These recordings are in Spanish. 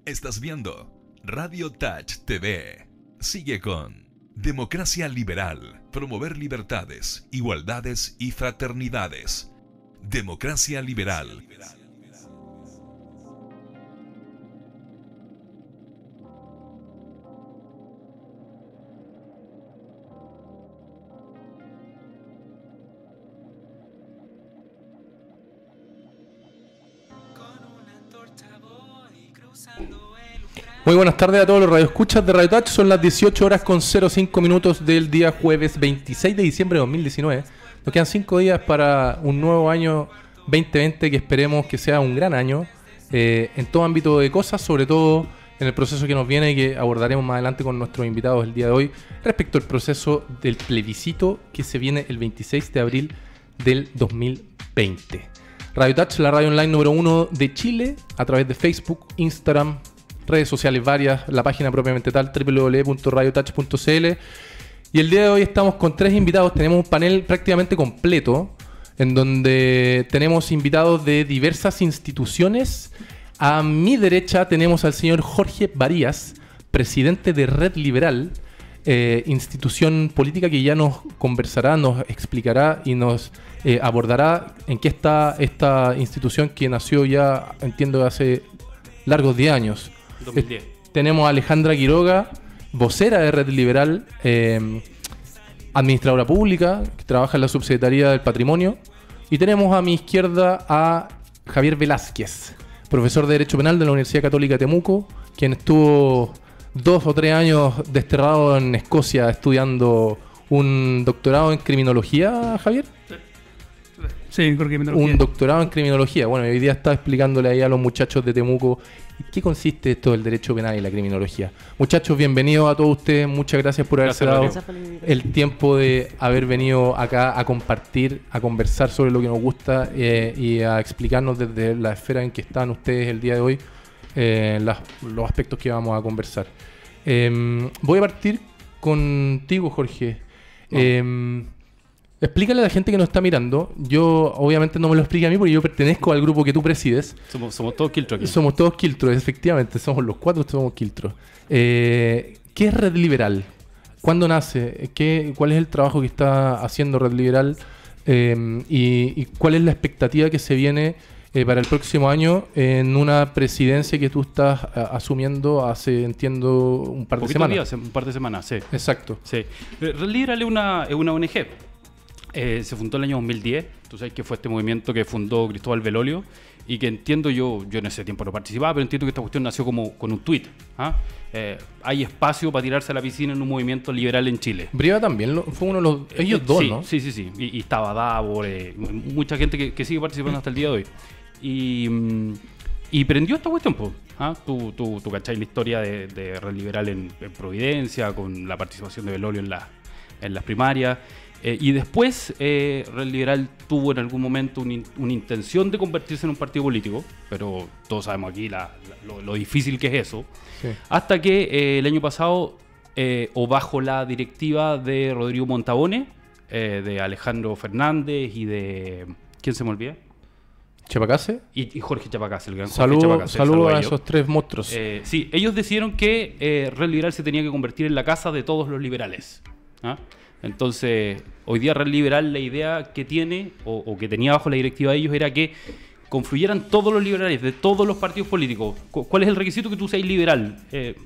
Estás viendo Radio Touch TV. Sigue con Democracia Liberal. Promover libertades, igualdades y fraternidades. Democracia Liberal. Muy buenas tardes a todos los radioescuchas de Radio Touch. Son las 18 horas con 05 minutos del día jueves 26 de diciembre de 2019. Nos quedan 5 días para un nuevo año 2020 que esperemos que sea un gran año en todo ámbito de cosas, sobre todo en el proceso que nos viene y que abordaremos más adelante con nuestros invitados el día de hoy respecto al proceso del plebiscito que se viene el 26 de abril del 2020. Radio Touch, la radio online número 1 de Chile, a través de Facebook, Instagram, redes sociales varias, la página propiamente tal, www.radiotouch.cl. Y el día de hoy estamos con 3 invitados. Tenemos un panel prácticamente completo, en donde tenemos invitados de diversas instituciones. A mi derecha tenemos al señor Jorge Varías, presidente de Red Liberal, institución política que ya nos conversará, nos explicará y nos abordará en qué está esta institución que nació ya, entiendo, hace largos 10 años. 2010. Tenemos a Alejandra Quiroga, vocera de Red Liberal, administradora pública, que trabaja en la Subsecretaría del Patrimonio. Y tenemos a mi izquierda a Javier Velázquez, profesor de Derecho Penal de la Universidad Católica de Temuco, quien estuvo 2 o 3 años desterrado en Escocia estudiando un doctorado en criminología, Javier. Sí, en criminología. Un doctorado en criminología. Bueno, hoy día está explicándole ahí a los muchachos de Temuco qué consiste esto del derecho penal y la criminología. Muchachos, bienvenidos a todos ustedes. Muchas gracias por haberse dado el tiempo de haber venido acá a compartir, a conversar sobre lo que nos gusta y a explicarnos desde la esfera en que están ustedes el día de hoy los aspectos que vamos a conversar. Voy a partir contigo, Jorge. Explícale a la gente que nos está mirando. Yo, obviamente, no me lo explique a mí porque yo pertenezco al grupo que tú presides. Somos todos Quiltro aquí. Somos todos Quiltro, efectivamente. Somos los 4, somos Quiltro. ¿Qué es Red Liberal? ¿Cuándo nace? ¿Cuál es el trabajo que está haciendo Red Liberal? ¿Y cuál es la expectativa que se viene para el próximo año en una presidencia que tú estás asumiendo hace, entiendo, un par de semanas? Días, un par de semanas, sí. Exacto. Sí. Red Liberal es una ONG. Se fundó el año 2010. Tú sabes que fue este movimiento que fundó Cristóbal Belolio y que entiendo yo en ese tiempo no participaba, pero entiendo que esta cuestión nació como con un tuit. Hay espacio para tirarse a la piscina en un movimiento liberal en Chile. Brieva también fue uno de los... Ellos dos, sí, ¿no? Sí. Y estaba Davor, mucha gente que sigue participando hasta el día de hoy. Y prendió esta cuestión, pues. Tú cachai la historia de Red Liberal en Providencia, con la participación de Belolio en las primarias. Y después Red Liberal tuvo en algún momento una intención de convertirse en un partido político, pero todos sabemos aquí lo difícil que es eso. Sí. Hasta que el año pasado, o bajo la directiva de Rodrigo Montabone, de Alejandro Fernández y de... ¿Quién se me olvida? Chapacase y Jorge Chapacase, el gran Jorge Chapacase. Saludos a ellos. Esos 3 monstruos. Sí, ellos decidieron que Red Liberal se tenía que convertir en la casa de todos los liberales. Entonces, hoy día Red Liberal, la idea que tiene, o que tenía bajo la directiva de ellos, era que confluyeran todos los liberales de todos los partidos políticos. ¿Cuál es el requisito? Que tú seas liberal.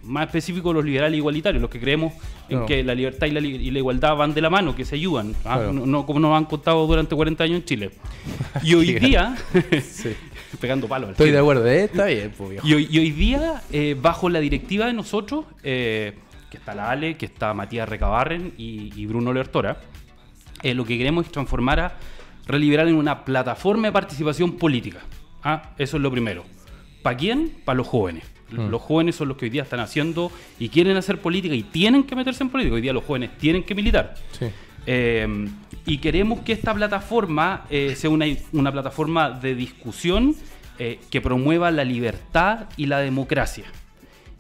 Más específico, los liberales igualitarios, los que creemos en que la libertad y la igualdad van de la mano, que se ayudan. Claro. No como nos han contado durante 40 años en Chile. Y hoy día... sí. Pegando palos. Estoy de acuerdo, está bien. Pues, y hoy día, bajo la directiva de nosotros... que está la Ale, que está Matías Recabarren y Bruno Lertora, lo que queremos es transformar a Red Liberal en una plataforma de participación política. Eso es lo primero. ¿Para quién? Para los jóvenes. Los jóvenes son los que hoy día están haciendo y quieren hacer política y tienen que meterse en política. Hoy día los jóvenes tienen que militar. Sí. Y queremos que esta plataforma sea una plataforma de discusión que promueva la libertad y la democracia.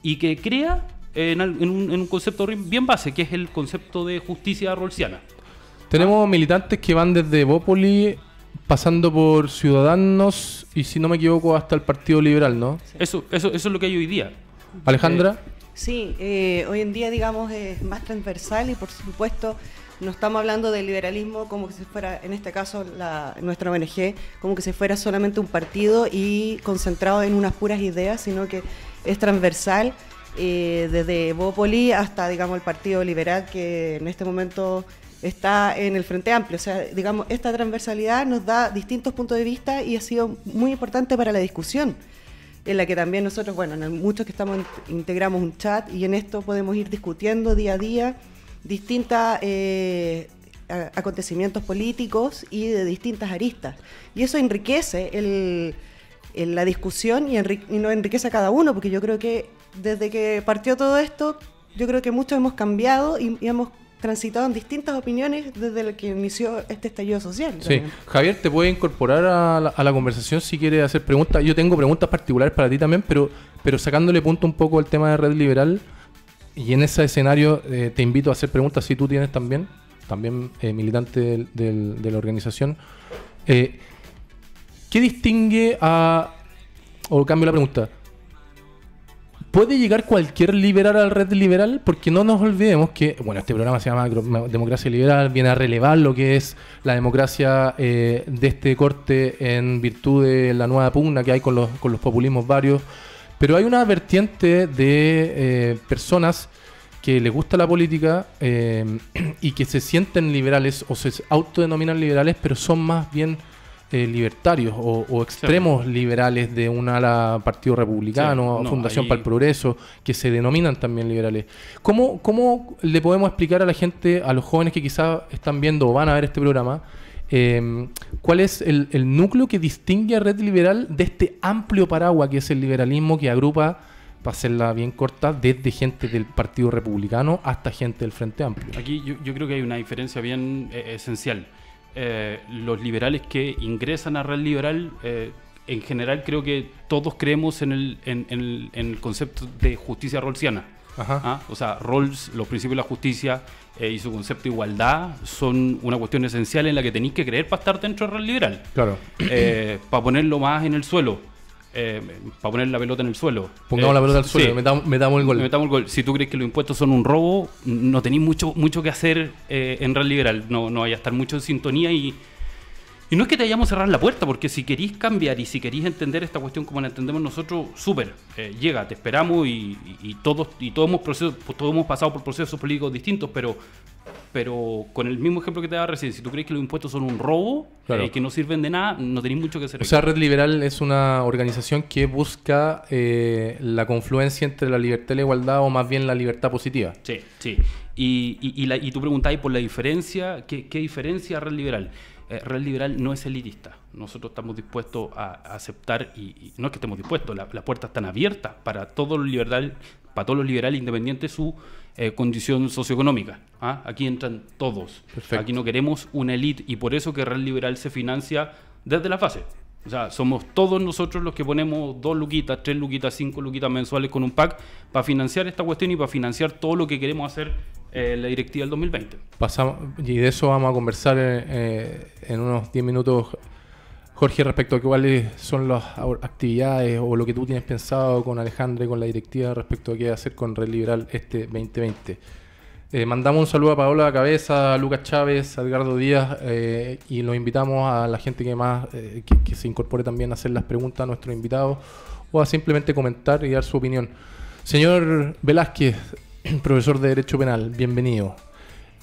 Y que crea... En un concepto bien base, que es el concepto de justicia rawlsiana. Tenemos militantes que van desde Bópoli, pasando por Ciudadanos y, si no me equivoco, hasta el Partido Liberal, ¿no? Eso es lo que hay hoy día. Alejandra. Sí, hoy en día, digamos, es más transversal y, por supuesto, no estamos hablando del liberalismo como que si fuera, en este caso, nuestra ONG, como que si fuera solamente un partido y concentrado en unas puras ideas, sino que es transversal, desde Bópoli hasta, digamos, el Partido Liberal, que en este momento está en el Frente Amplio. O sea, digamos, esta transversalidad nos da distintos puntos de vista y ha sido muy importante para la discusión, en la que también nosotros, bueno, muchos que estamos integramos un chat y en esto podemos ir discutiendo día a día distintos acontecimientos políticos y de distintas aristas. Y eso enriquece la discusión y nos enriquece a cada uno, porque yo creo que desde que partió todo esto, yo creo que muchos hemos cambiado y hemos transitado en distintas opiniones desde el que inició este estallido social. Sí, también. Javier, te puede incorporar a la conversación si quieres hacer preguntas. Yo tengo preguntas particulares para ti también, pero sacándole punto un poco al tema de Red Liberal, y en ese escenario te invito a hacer preguntas si tú tienes también militante de la organización. ¿Qué distingue o cambio la pregunta? ¿Puede llegar cualquier liberal al Red Liberal? Porque no nos olvidemos que, bueno, este programa se llama Democracia Liberal, viene a relevar lo que es la democracia de este corte en virtud de la nueva pugna que hay con los populismos varios. Pero hay una vertiente de personas que les gusta la política y que se sienten liberales o se autodenominan liberales, pero son más bien libertarios o extremos liberales de un ala Partido Republicano, Fundación para el Progreso, que se denominan también liberales. ¿Cómo le podemos explicar a la gente, a los jóvenes que quizás están viendo o van a ver este programa, cuál es el núcleo que distingue a Red Liberal de este amplio paraguas que es el liberalismo, que agrupa, para hacerla bien corta, desde gente del Partido Republicano hasta gente del Frente Amplio? Aquí yo creo que hay una diferencia bien esencial. Los liberales que ingresan a Red Liberal, en general creo que todos creemos en el concepto de justicia rawlsiana. O sea, Rawls, los principios de la justicia y su concepto de igualdad son una cuestión esencial en la que tenéis que creer para estar dentro de Red Liberal. Claro. Para ponerlo más en el suelo. Para poner la pelota en el suelo. Pongamos la pelota al suelo, sí. metamos el gol. Metamos el gol. Si tú crees que los impuestos son un robo, no tenéis mucho que hacer en Red Liberal. No vaya a estar mucho en sintonía y no es que te vayamos a cerrar la puerta, porque si queréis cambiar y si queréis entender esta cuestión como la entendemos nosotros, súper. Llega, te esperamos y todos hemos pasado por procesos políticos distintos, pero con el mismo ejemplo que te daba recién, si tú crees que los impuestos son un robo, claro, que no sirven de nada, no tenéis mucho que hacer. O sea, Red Liberal es una organización que busca la confluencia entre la libertad y la igualdad, o más bien la libertad positiva. Sí. Y tú preguntáis por la diferencia, ¿qué diferencia Red Liberal? Red Liberal no es elitista. Nosotros estamos dispuestos a aceptar, y no es que estemos dispuestos, las puertas están abiertas para todos los liberales independientes su condición socioeconómica. Aquí entran todos. Perfecto. Aquí no queremos una élite, y por eso que Red Liberal se financia desde la base. O sea, somos todos nosotros los que ponemos 2 luquitas, 3 luquitas, 5 luquitas mensuales con un pack para financiar esta cuestión y para financiar todo lo que queremos hacer la directiva del 2020. Y de eso vamos a conversar en unos 10 minutos, Jorge, respecto a cuáles son las actividades o lo que tú tienes pensado con Alejandra y con la directiva respecto a qué hacer con Red Liberal este 2020. Mandamos un saludo a Paola Cabeza, a Lucas Chávez, a Edgardo Díaz, y los invitamos a la gente que se incorpore también a hacer las preguntas a nuestros invitados o a simplemente comentar y dar su opinión. Señor Velázquez, profesor de Derecho Penal, bienvenido.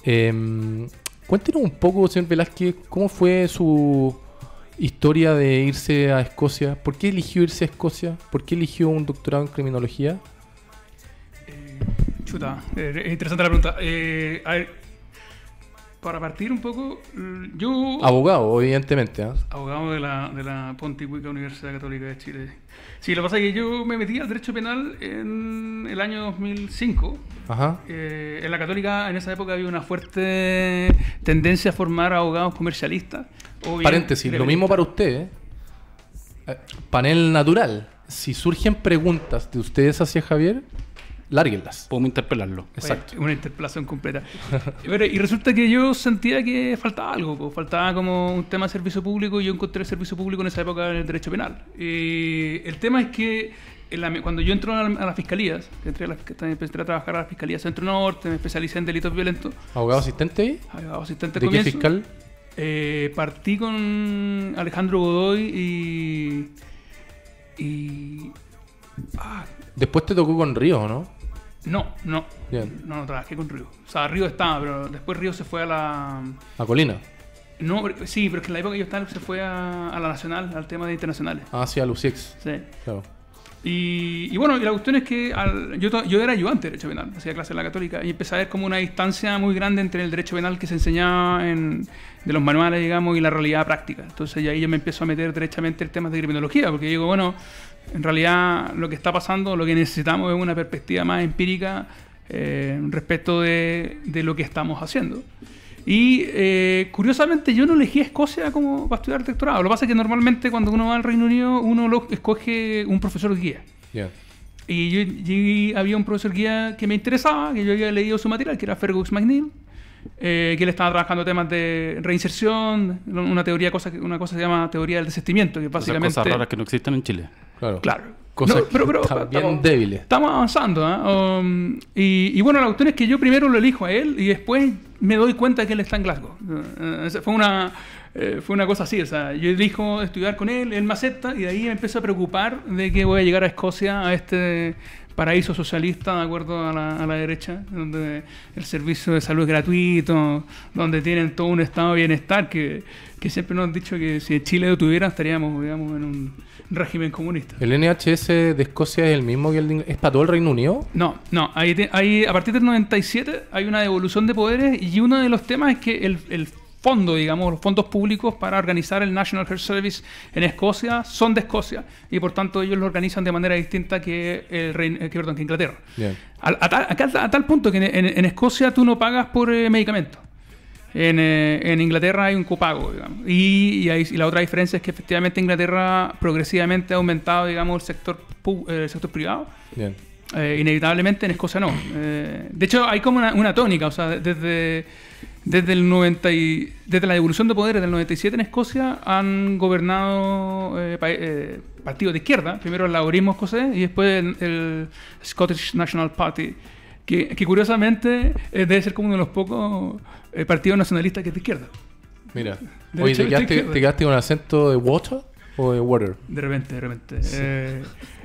Cuéntenos un poco, señor Velázquez, cómo fue su historia de irse a Escocia. ¿Por qué eligió irse a Escocia? ¿Por qué eligió un doctorado en criminología? Es interesante la pregunta. A ver, para partir un poco, yo... Abogado, evidentemente. Abogado de la Pontificia Universidad Católica de Chile. Sí, lo que pasa es que yo me metí al derecho penal en el año 2005. Ajá. En la Católica, en esa época, había una fuerte tendencia a formar abogados comercialistas. Paréntesis, lo mismo para usted. Panel natural. Si surgen preguntas de ustedes hacia Javier, lárguenlas. Podemos interpelarlo. Exacto. Una interpelación completa. Y resulta que yo sentía que faltaba algo. Faltaba como un tema de servicio público, y yo encontré el servicio público en esa época en el derecho penal. El tema es que cuando yo entro a las fiscalías, empecé a trabajar a la Fiscalía Centro Norte, me especialicé en delitos violentos. ¿Abogado asistente ahí? Abogado asistente ¿De qué fiscal? Partí con Alejandro Godoy y Después te tocó con Río, ¿no? No Bien. No trabajé con Río. O sea, Río estaba, pero después Río se fue a la... ¿A Colina? No, sí, pero es que en la época que yo estaba se fue a la Nacional, al tema de internacionales. Ah, sí, a Lucix. Sí. Claro. Y bueno, y la cuestión es que yo era ayudante de Derecho Penal, hacía clase en la Católica, y empecé a ver como una distancia muy grande entre el Derecho Penal que se enseñaba de los manuales, digamos, y la realidad práctica. Entonces ahí yo me empiezo a meter derechamente en temas de criminología, porque digo, bueno, en realidad lo que está pasando, lo que necesitamos es una perspectiva más empírica respecto de lo que estamos haciendo. Y curiosamente yo no elegí Escocia como para estudiar doctorado. Lo que pasa es que normalmente cuando uno va al Reino Unido uno escoge un profesor guía. Yeah. Y había un profesor guía que me interesaba, que yo había leído su material, que era Fergus McNeill, que él estaba trabajando temas de reinserción, una cosa se llama teoría del desistimiento, que básicamente... Cosas raras que no existen en Chile. Claro. Cosas pero bien débiles. Estamos avanzando, ¿eh? Y bueno, la cuestión es que yo primero lo elijo a él y después me doy cuenta que él está en Glasgow. Fue una cosa así, o sea, yo elijo estudiar con él me acepta y de ahí me empiezo a preocupar de que voy a llegar a Escocia, a este paraíso socialista, de acuerdo a la derecha, donde el servicio de salud es gratuito, donde tienen todo un estado de bienestar que siempre nos han dicho que si Chile lo tuviera estaríamos, digamos, en un régimen comunista. ¿El NHS de Escocia es el mismo que es para todo el Reino Unido? No. A partir del 97 hay una devolución de poderes y uno de los temas es que el fondo, digamos, los fondos públicos para organizar el National Health Service en Escocia son de Escocia y por tanto ellos lo organizan de manera distinta que Inglaterra. Bien. A tal punto que en Escocia tú no pagas por medicamentos. En Inglaterra hay un copago, digamos. Y la otra diferencia es que efectivamente Inglaterra progresivamente ha aumentado, digamos, el sector privado. Bien. Inevitablemente en Escocia no. De hecho, hay como una tónica, o sea, desde la devolución de poderes del 97 en Escocia han gobernado partidos de izquierda, primero el laborismo escocés y después el Scottish National Party, que curiosamente debe ser como uno de los pocos partidos nacionalistas que es de izquierda. Mira, oye, ¿te quedaste con el acento de water o de water? De repente. Sí.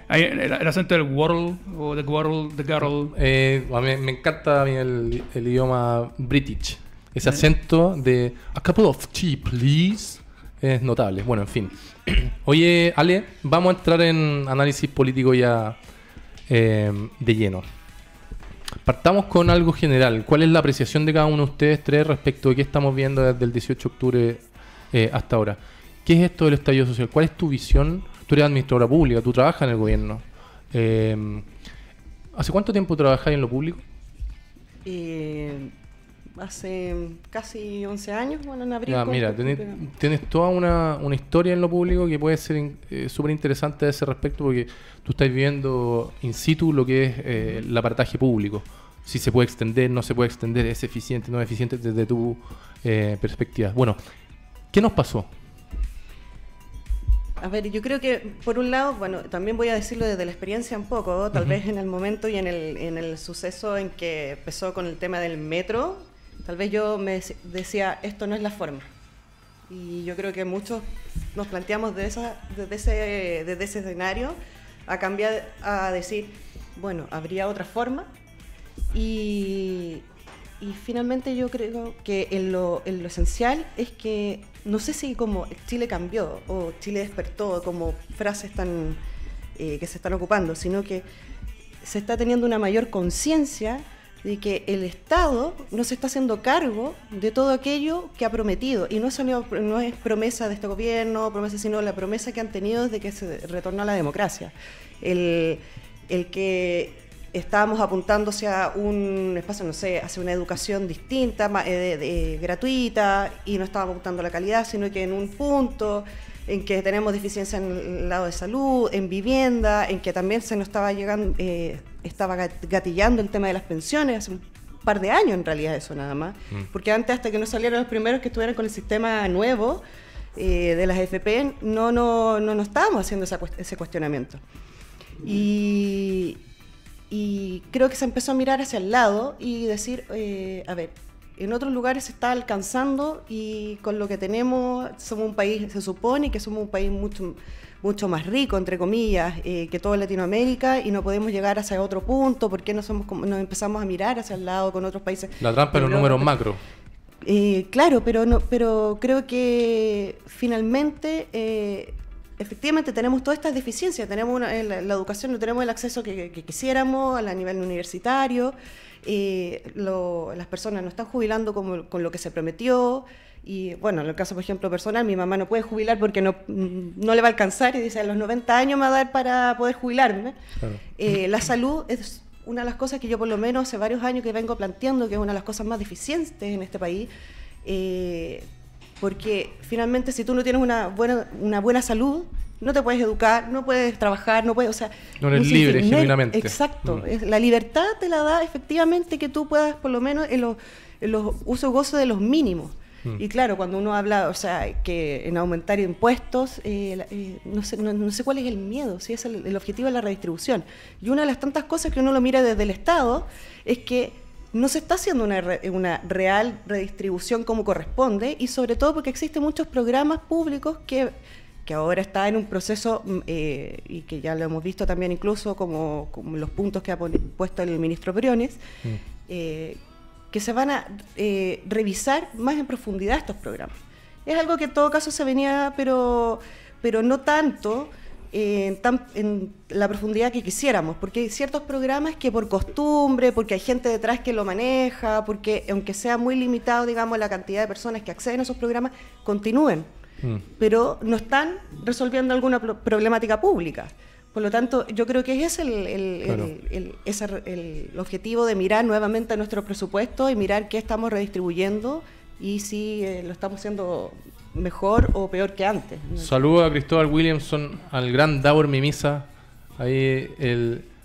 El acento del Worrell o del Garrel. A mí me encanta a mí el idioma british. Ese acento de a couple of tea, please, es notable. Bueno, en fin. Oye, Ale, vamos a entrar en análisis político ya de lleno. Partamos con algo general. ¿Cuál es la apreciación de cada uno de ustedes tres respecto de qué estamos viendo desde el 18 de octubre hasta ahora? ¿Qué es esto del estallido social? ¿Cuál es tu visión? Tú eres administradora pública, tú trabajas en el gobierno. ¿Hace cuánto tiempo trabajas en lo público? Hace casi 11 años, bueno, en abril. Ya, mira, tienes toda una historia en lo público que puede ser súper interesante a ese respecto, porque tú estás viendo in situ lo que es el aparataje público. Si se puede extender, no se puede extender, es eficiente, no es eficiente desde tu perspectiva. Bueno, ¿qué nos pasó? A ver, yo creo que, por un lado, bueno, también voy a decirlo desde la experiencia un poco, tal vez en el momento y en el suceso en que empezó con el tema del metro, tal vez yo me decía, esto no es la forma. Y yo creo que muchos nos planteamos desde ese escenario a cambiar, a decir, bueno, habría otra forma. Y finalmente yo creo que en lo esencial es que, no sé si como Chile cambió o Chile despertó como frases tan que se están ocupando, sino que se está teniendo una mayor conciencia de que el Estado no se está haciendo cargo de todo aquello que ha prometido. Y no es promesa de este gobierno, sino la promesa que han tenido desde que se retornó a la democracia. El que estábamos apuntando hacia un espacio, no sé, hacia una educación distinta, gratuita, y no estábamos apuntando a la calidad, sino que en un punto en que tenemos deficiencia en el lado de salud, en vivienda, en que también se nos estaba estaba gatillando el tema de las pensiones, hace un par de años en realidad eso nada más, porque antes, hasta que no salieron los primeros que estuvieran con el sistema nuevo de las AFP, no estábamos haciendo ese cuestionamiento. Y creo que se empezó a mirar hacia el lado y decir, a ver, en otros lugares se está alcanzando y con lo que tenemos somos un país, se supone que somos un país mucho más rico, entre comillas, que toda Latinoamérica, y no podemos llegar hacia otro punto. ¿Por qué nos empezamos a mirar hacia el lado con otros países? La trampa de los números macro. Claro, pero creo que finalmente efectivamente tenemos todas estas deficiencias. Tenemos la educación, no tenemos el acceso que quisiéramos a nivel universitario. Las personas no están jubilando con lo que se prometió. Y bueno, en el caso, por ejemplo, personal, mi mamá no puede jubilar porque no le va a alcanzar, y dice, a los 90 años me va a dar para poder jubilarme. Claro. La salud es una de las cosas que yo por lo menos hace varios años que vengo planteando, que es una de las cosas más deficientes en este país, porque finalmente si tú no tienes una buena salud, no te puedes educar, no puedes trabajar, no puedes, o sea... No eres libre, genuinamente. Exacto. La libertad te la da efectivamente que tú puedas, por lo menos, en los usos y gozos de los mínimos. Y claro, cuando uno habla, o sea, que en aumentar impuestos, no sé cuál es el miedo, si es el objetivo de la redistribución. Y una de las tantas cosas que uno lo mira desde el Estado es que no se está haciendo una real redistribución como corresponde, y sobre todo porque existen muchos programas públicos que ahora está en un proceso, y que ya lo hemos visto también incluso como los puntos que ha puesto el ministro Briones, que se van a revisar más en profundidad estos programas. Es algo que en todo caso se venía, pero no tanto en la profundidad que quisiéramos, porque hay ciertos programas que por costumbre, porque hay gente detrás que lo maneja, porque aunque sea muy limitado, digamos, la cantidad de personas que acceden a esos programas, continúen, pero no están resolviendo alguna problemática pública. Por lo tanto, yo creo que es el objetivo de mirar nuevamente a nuestro presupuesto y mirar qué estamos redistribuyendo y si lo estamos haciendo mejor o peor que antes. Saludos a Cristóbal Williamson, al gran Davor Mimisa, ahí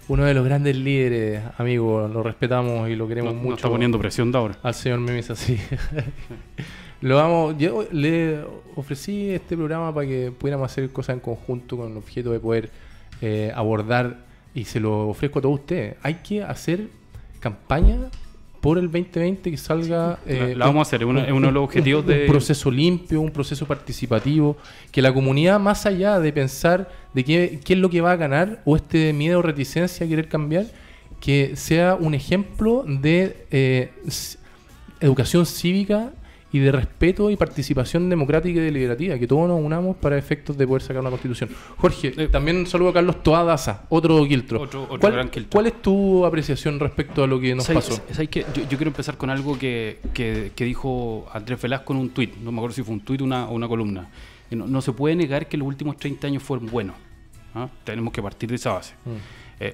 uno de los grandes líderes, amigo, lo respetamos y lo queremos mucho. Está poniendo presión, Davor. Al señor Mimisa, sí. Yo le ofrecí este programa para que pudiéramos hacer cosas en conjunto con el objeto de poder abordar, y se lo ofrezco a todos ustedes. Hay que hacer campaña por el 2020 que salga. La vamos a hacer, es uno de los objetivos un proceso limpio, un proceso participativo, que la comunidad, más allá de pensar de qué es lo que va a ganar o este miedo o reticencia a querer cambiar, que sea un ejemplo de educación cívica y de respeto y participación democrática y deliberativa, que todos nos unamos para efectos de poder sacar una constitución. Jorge, también un saludo a Carlos Toadaza, otro Quiltro. Otro gran Quiltro. ¿Cuál es tu apreciación respecto a lo que nos pasó? ¿Sabes qué? Yo quiero empezar con algo que dijo Andrés Velasco en un tuit, no me acuerdo si fue un tuit o una columna. No se puede negar que los últimos 30 años fueron buenos. Tenemos que partir de esa base.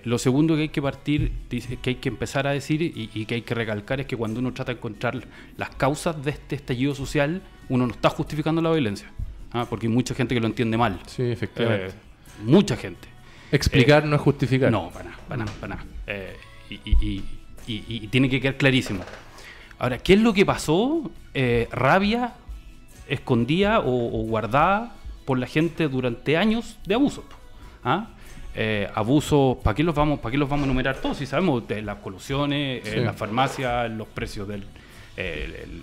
Lo segundo que hay que partir, que hay que empezar a decir y que hay que recalcar, es que cuando uno trata de encontrar las causas de este estallido social, uno no está justificando la violencia, porque hay mucha gente que lo entiende mal. Sí, efectivamente. Mucha gente. Explicar no es justificar. No, para nada. Y tiene que quedar clarísimo. Ahora, ¿qué es lo que pasó? Rabia escondida o guardada por la gente durante años de abusos. Abusos, ¿para qué los vamos a enumerar todos? Si sabemos de las colusiones, las farmacias, los precios del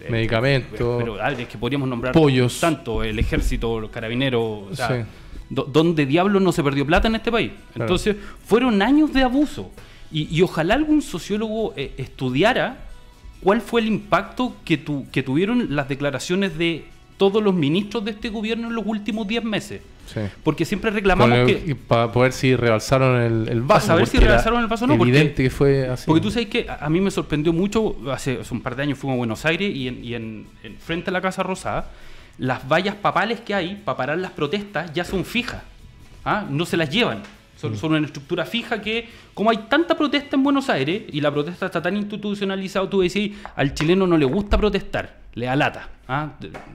medicamentos, pero es que podríamos nombrar pollos, tanto el ejército, los carabineros, o sea, donde diablos no se perdió plata en este país. Claro. Entonces, fueron años de abuso y ojalá algún sociólogo estudiara cuál fue el impacto que tuvieron las declaraciones de todos los ministros de este gobierno en los últimos 10 meses. Sí. Porque siempre reclamamos para poder si rebalsaron el vaso. Para saber si rebalsaron el vaso o no. Evidente que fue así. Porque tú sabes que a mí me sorprendió mucho, hace un par de años fuimos a Buenos Aires y en frente a la Casa Rosada, las vallas papales que hay para parar las protestas ya son fijas. No se las llevan. Son una estructura fija que, como hay tanta protesta en Buenos Aires y la protesta está tan institucionalizada, tú decís, al chileno no le gusta protestar, le da lata.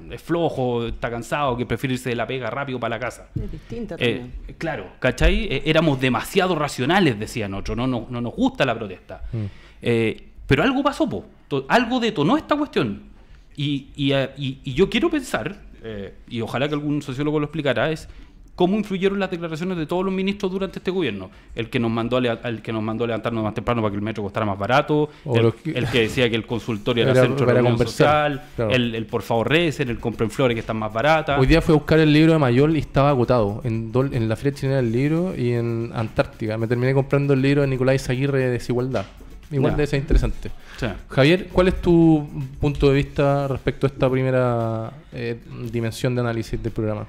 Es flojo, está cansado, que prefiere irse de la pega rápido para la casa. Es distinta también. Claro, ¿cachai? Éramos demasiado racionales, decían otros, no nos gusta la protesta. Pero algo pasó, algo detonó esta cuestión. Y yo quiero pensar, y ojalá que algún sociólogo lo explicara, es cómo influyeron las declaraciones de todos los ministros durante este gobierno. El que nos mandó a levantarnos más temprano para que el metro costara más barato, el que decía que el consultorio era centro de reunión social, claro. el por favor recen, el compren flores que están más baratas. Hoy día fui a buscar el libro de Mayol y estaba agotado en la Feria Chilena del Libro y en Antártica. Me terminé comprando el libro de Nicolás Aguirre de Desigualdad. Igual debe ser interesante. Sí. Javier, ¿cuál es tu punto de vista respecto a esta primera dimensión de análisis del programa?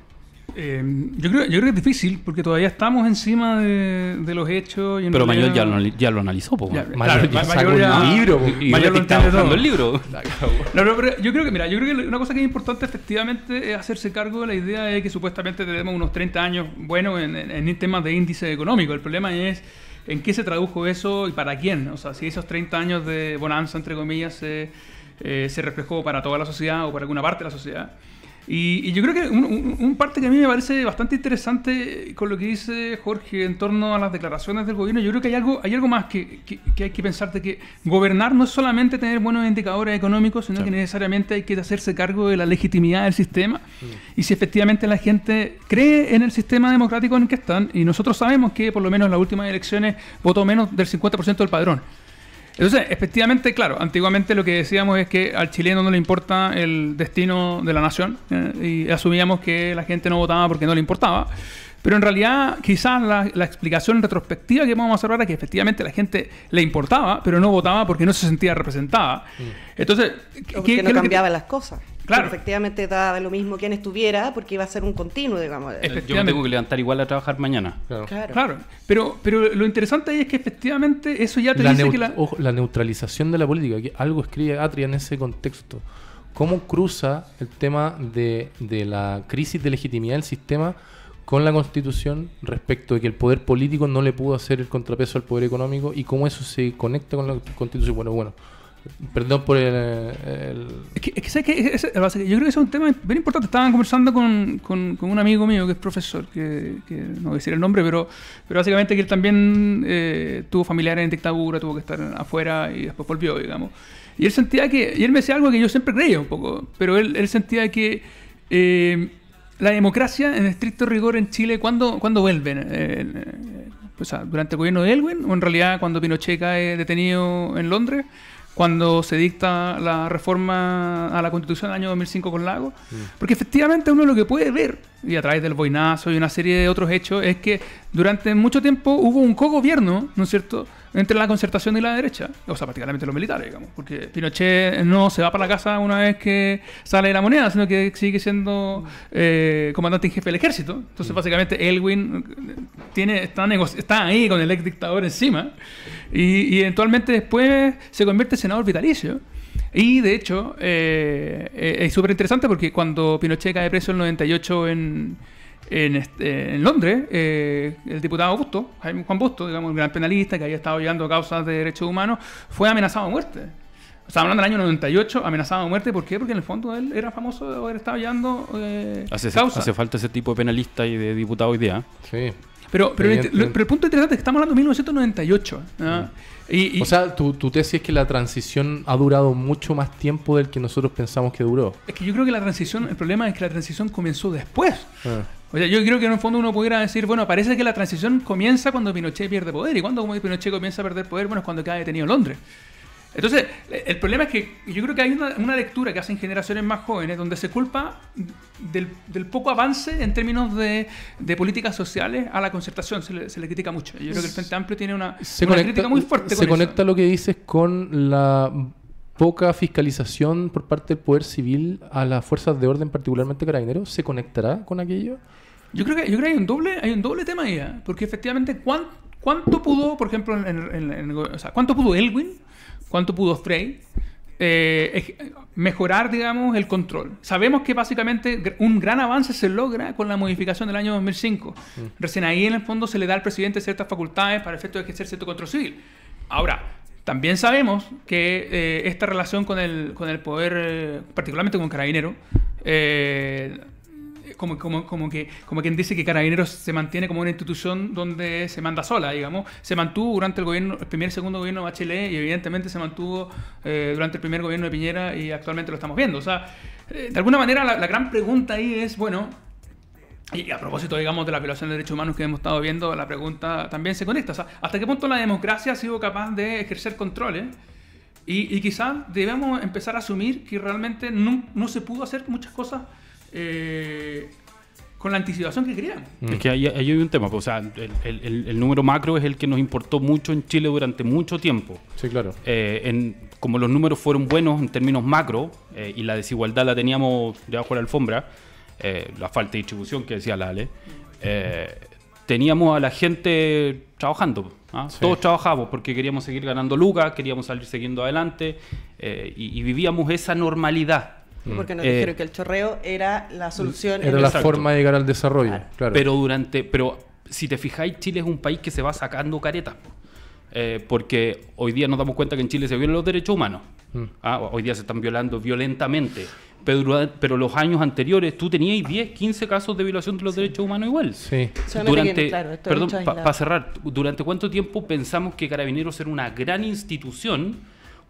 Yo creo que es difícil porque todavía estamos encima de los hechos. Pero Mayol ya lo analizó. Mayol ya sacó el libro. Mayol lo entiende todo. El libro. Pero yo creo que una cosa que es importante efectivamente es hacerse cargo de la idea de que supuestamente tenemos unos 30 años buenos en temas de índice económico. El problema es en qué se tradujo eso y para quién. O sea, si esos 30 años de bonanza, entre comillas, se reflejó para toda la sociedad o para alguna parte de la sociedad. Y yo creo que un parte que a mí me parece bastante interesante con lo que dice Jorge en torno a las declaraciones del gobierno, yo creo que hay algo más que hay que pensar de que gobernar no es solamente tener buenos indicadores económicos, sino que necesariamente hay que hacerse cargo de la legitimidad del sistema y si efectivamente la gente cree en el sistema democrático en el que están, y nosotros sabemos que por lo menos en las últimas elecciones votó menos del 50% del padrón. Entonces, efectivamente, claro, antiguamente lo que decíamos es que al chileno no le importa el destino de la nación y asumíamos que la gente no votaba porque no le importaba. Pero en realidad, quizás la explicación retrospectiva que vamos a hacer ahora es que efectivamente la gente le importaba, pero no votaba porque no se sentía representada. Entonces, porque no cambiaban las cosas. Claro. Pero efectivamente daba lo mismo quien estuviera porque iba a ser un continuo, digamos. Yo me tengo que levantar igual a trabajar mañana. Claro. Pero lo interesante ahí es que efectivamente eso ya te dice que la neutralización de la política, que algo escribe Atria en ese contexto. ¿Cómo cruza el tema de la crisis de legitimidad del sistema con la Constitución respecto de que el poder político no le pudo hacer el contrapeso al poder económico y cómo eso se conecta con la Constitución? Bueno. Perdón por Es que yo creo que es un tema bien importante. Estaban conversando con un amigo mío que es profesor, que no voy a decir el nombre, pero básicamente que él también tuvo familiares en dictadura, tuvo que estar afuera y después volvió, digamos. Y él sentía y él me decía algo que yo siempre creía un poco, pero él sentía que la democracia en estricto rigor en Chile, ¿cuándo vuelven? ¿Durante el gobierno de Elwin o en realidad cuando Pinochet cae detenido en Londres? Cuando se dicta la reforma a la Constitución del año 2005 con Lagos. Porque efectivamente uno lo que puede ver, y a través del boinazo y una serie de otros hechos, es que durante mucho tiempo hubo un cogobierno, ¿no es cierto?, entre la concertación y la derecha, o sea, particularmente los militares, digamos, porque Pinochet no se va para la casa una vez que sale de la moneda, sino que sigue siendo comandante en jefe del ejército. Entonces, básicamente, Elwin está ahí con el ex dictador encima, y eventualmente después se convierte en senador vitalicio. Y de hecho, es súper interesante porque cuando Pinochet cae preso en el 98 en Londres, el diputado Busto, Juan Busto, digamos, un gran penalista que había estado llevando causas de derechos humanos, fue amenazado de muerte. Estamos hablando del año 98, amenazado de muerte. ¿Por qué? Porque en el fondo él era famoso de haber estado llevando causas. Hace falta ese tipo de penalista y de diputado hoy día. Sí. Pero el punto interesante es que estamos hablando de 1998. O sea, tu tesis es que la transición ha durado mucho más tiempo del que nosotros pensamos que duró. Es que yo creo que el problema es que la transición comenzó después. O sea, yo creo que en el fondo uno pudiera decir, bueno, parece que la transición comienza cuando Pinochet pierde poder. ¿Y cuando Pinochet comienza a perder poder? Bueno, es cuando queda detenido en Londres. Entonces, el problema es que yo creo que hay una lectura que hacen generaciones más jóvenes donde se culpa del poco avance en términos de políticas sociales a la concertación. Se le critica mucho. Yo creo que el Frente Amplio tiene una crítica muy fuerte con eso. ¿Se conecta lo que dices con la poca fiscalización por parte del poder civil a las fuerzas de orden, particularmente carabineros? ¿Se conectará con aquello? Yo creo que hay un doble tema ahí, porque efectivamente ¿cuánto pudo, por ejemplo, cuánto pudo Elwin, cuánto pudo Frey mejorar, digamos, el control? Sabemos que básicamente un gran avance se logra con la modificación del año 2005. Recién ahí en el fondo se le da al presidente ciertas facultades para el efecto de ejercer cierto control civil. Ahora, también sabemos que esta relación con el poder, particularmente con Carabineros, como quien dice que Carabineros se mantiene como una institución donde se manda sola, digamos. Se mantuvo durante el primer y segundo gobierno de Bachelet y evidentemente se mantuvo durante el primer gobierno de Piñera y actualmente lo estamos viendo. O sea, de alguna manera la gran pregunta ahí es, bueno, Y a propósito, digamos, de la violación de derechos humanos que hemos estado viendo, la pregunta también se conecta. O sea, ¿hasta qué punto la democracia ha sido capaz de ejercer controles? Y quizás debemos empezar a asumir que realmente no se pudo hacer muchas cosas con la anticipación que queríamos. Es que ahí hay un tema, pues, o sea, el número macro es el que nos importó mucho en Chile durante mucho tiempo. Sí, claro. Como los números fueron buenos en términos macro y la desigualdad la teníamos debajo de la alfombra, la falta de distribución que decía la Ale, teníamos a la gente trabajando. ¿Ah? Sí. Todos trabajábamos porque queríamos seguir ganando lucas, queríamos salir siguiendo adelante y vivíamos esa normalidad. Porque nos dijeron que el chorreo era la solución. Era la forma de llegar al desarrollo. Claro. Pero si te fijáis, Chile es un país que se va sacando caretas. Porque hoy día nos damos cuenta que en Chile se violan los derechos humanos. Hoy día se están violando violentamente. Pero los años anteriores tú tenías 10, 15 casos de violación de los derechos humanos igual. Sí. Para cerrar, ¿durante cuánto tiempo pensamos que Carabineros era una gran institución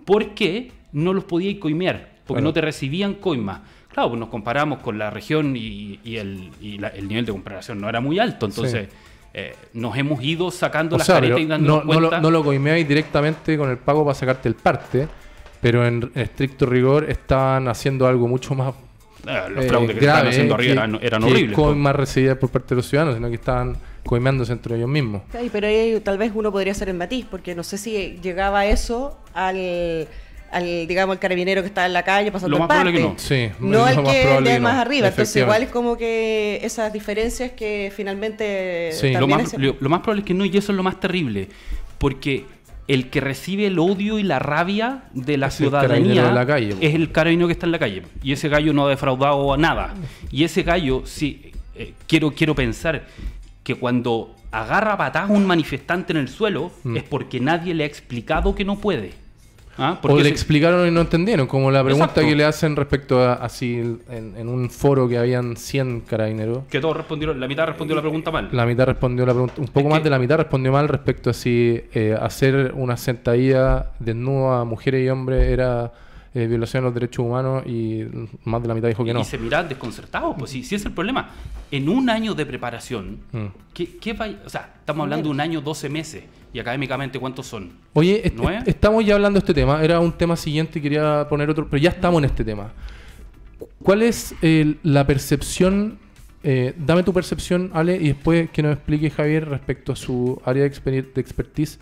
porque no los podíais coimear? Porque no te recibían coimas. Claro, pues nos comparamos con la región y el nivel de comparación no era muy alto. Entonces nos hemos ido sacando las caretas y dándonos cuenta. No lo coimeáis directamente con el pago para sacarte el parte. Pero en estricto rigor estaban haciendo algo mucho más los fraudes que estaban haciendo arriba eran horribles. No más recibidas por parte de los ciudadanos, sino que estaban coimeándose entre ellos mismos. Sí, pero ahí tal vez uno podría hacer el matiz, porque no sé si llegaba eso al digamos, el carabinero que está en la calle pasando el parte. Que no. Sí, no al que de más arriba. Entonces igual es como que esas diferencias que finalmente... Sí. Lo más probable es que no, y eso es lo más terrible. Porque el que recibe el odio y la rabia de la ciudadanía es el carabinero que está en la calle. Y ese gallo no ha defraudado nada. Y ese gallo, sí, quiero pensar que cuando agarra a patadas a un manifestante en el suelo es porque nadie le ha explicado que no puede. O le explicaron y no entendieron, como la pregunta que le hacen respecto a así en un foro que habían 100 carabineros. Que todos respondieron, la mitad respondió la pregunta mal. La mitad respondió la pregunta, un poco más de la mitad respondió mal respecto a si hacer una sentadilla desnuda a mujeres y hombres era violación de los derechos humanos, y más de la mitad dijo que no. Y se miran desconcertados, pues si es el problema. En un año de preparación, ¿qué va? O sea, estamos hablando de un año, 12 meses. ¿Y académicamente cuántos son? Oye, estamos ya hablando de este tema. Era un tema siguiente y quería poner otro, pero ya estamos en este tema. ¿Cuál es la percepción? Dame tu percepción, Ale, y después que nos explique Javier respecto a su área de expertise.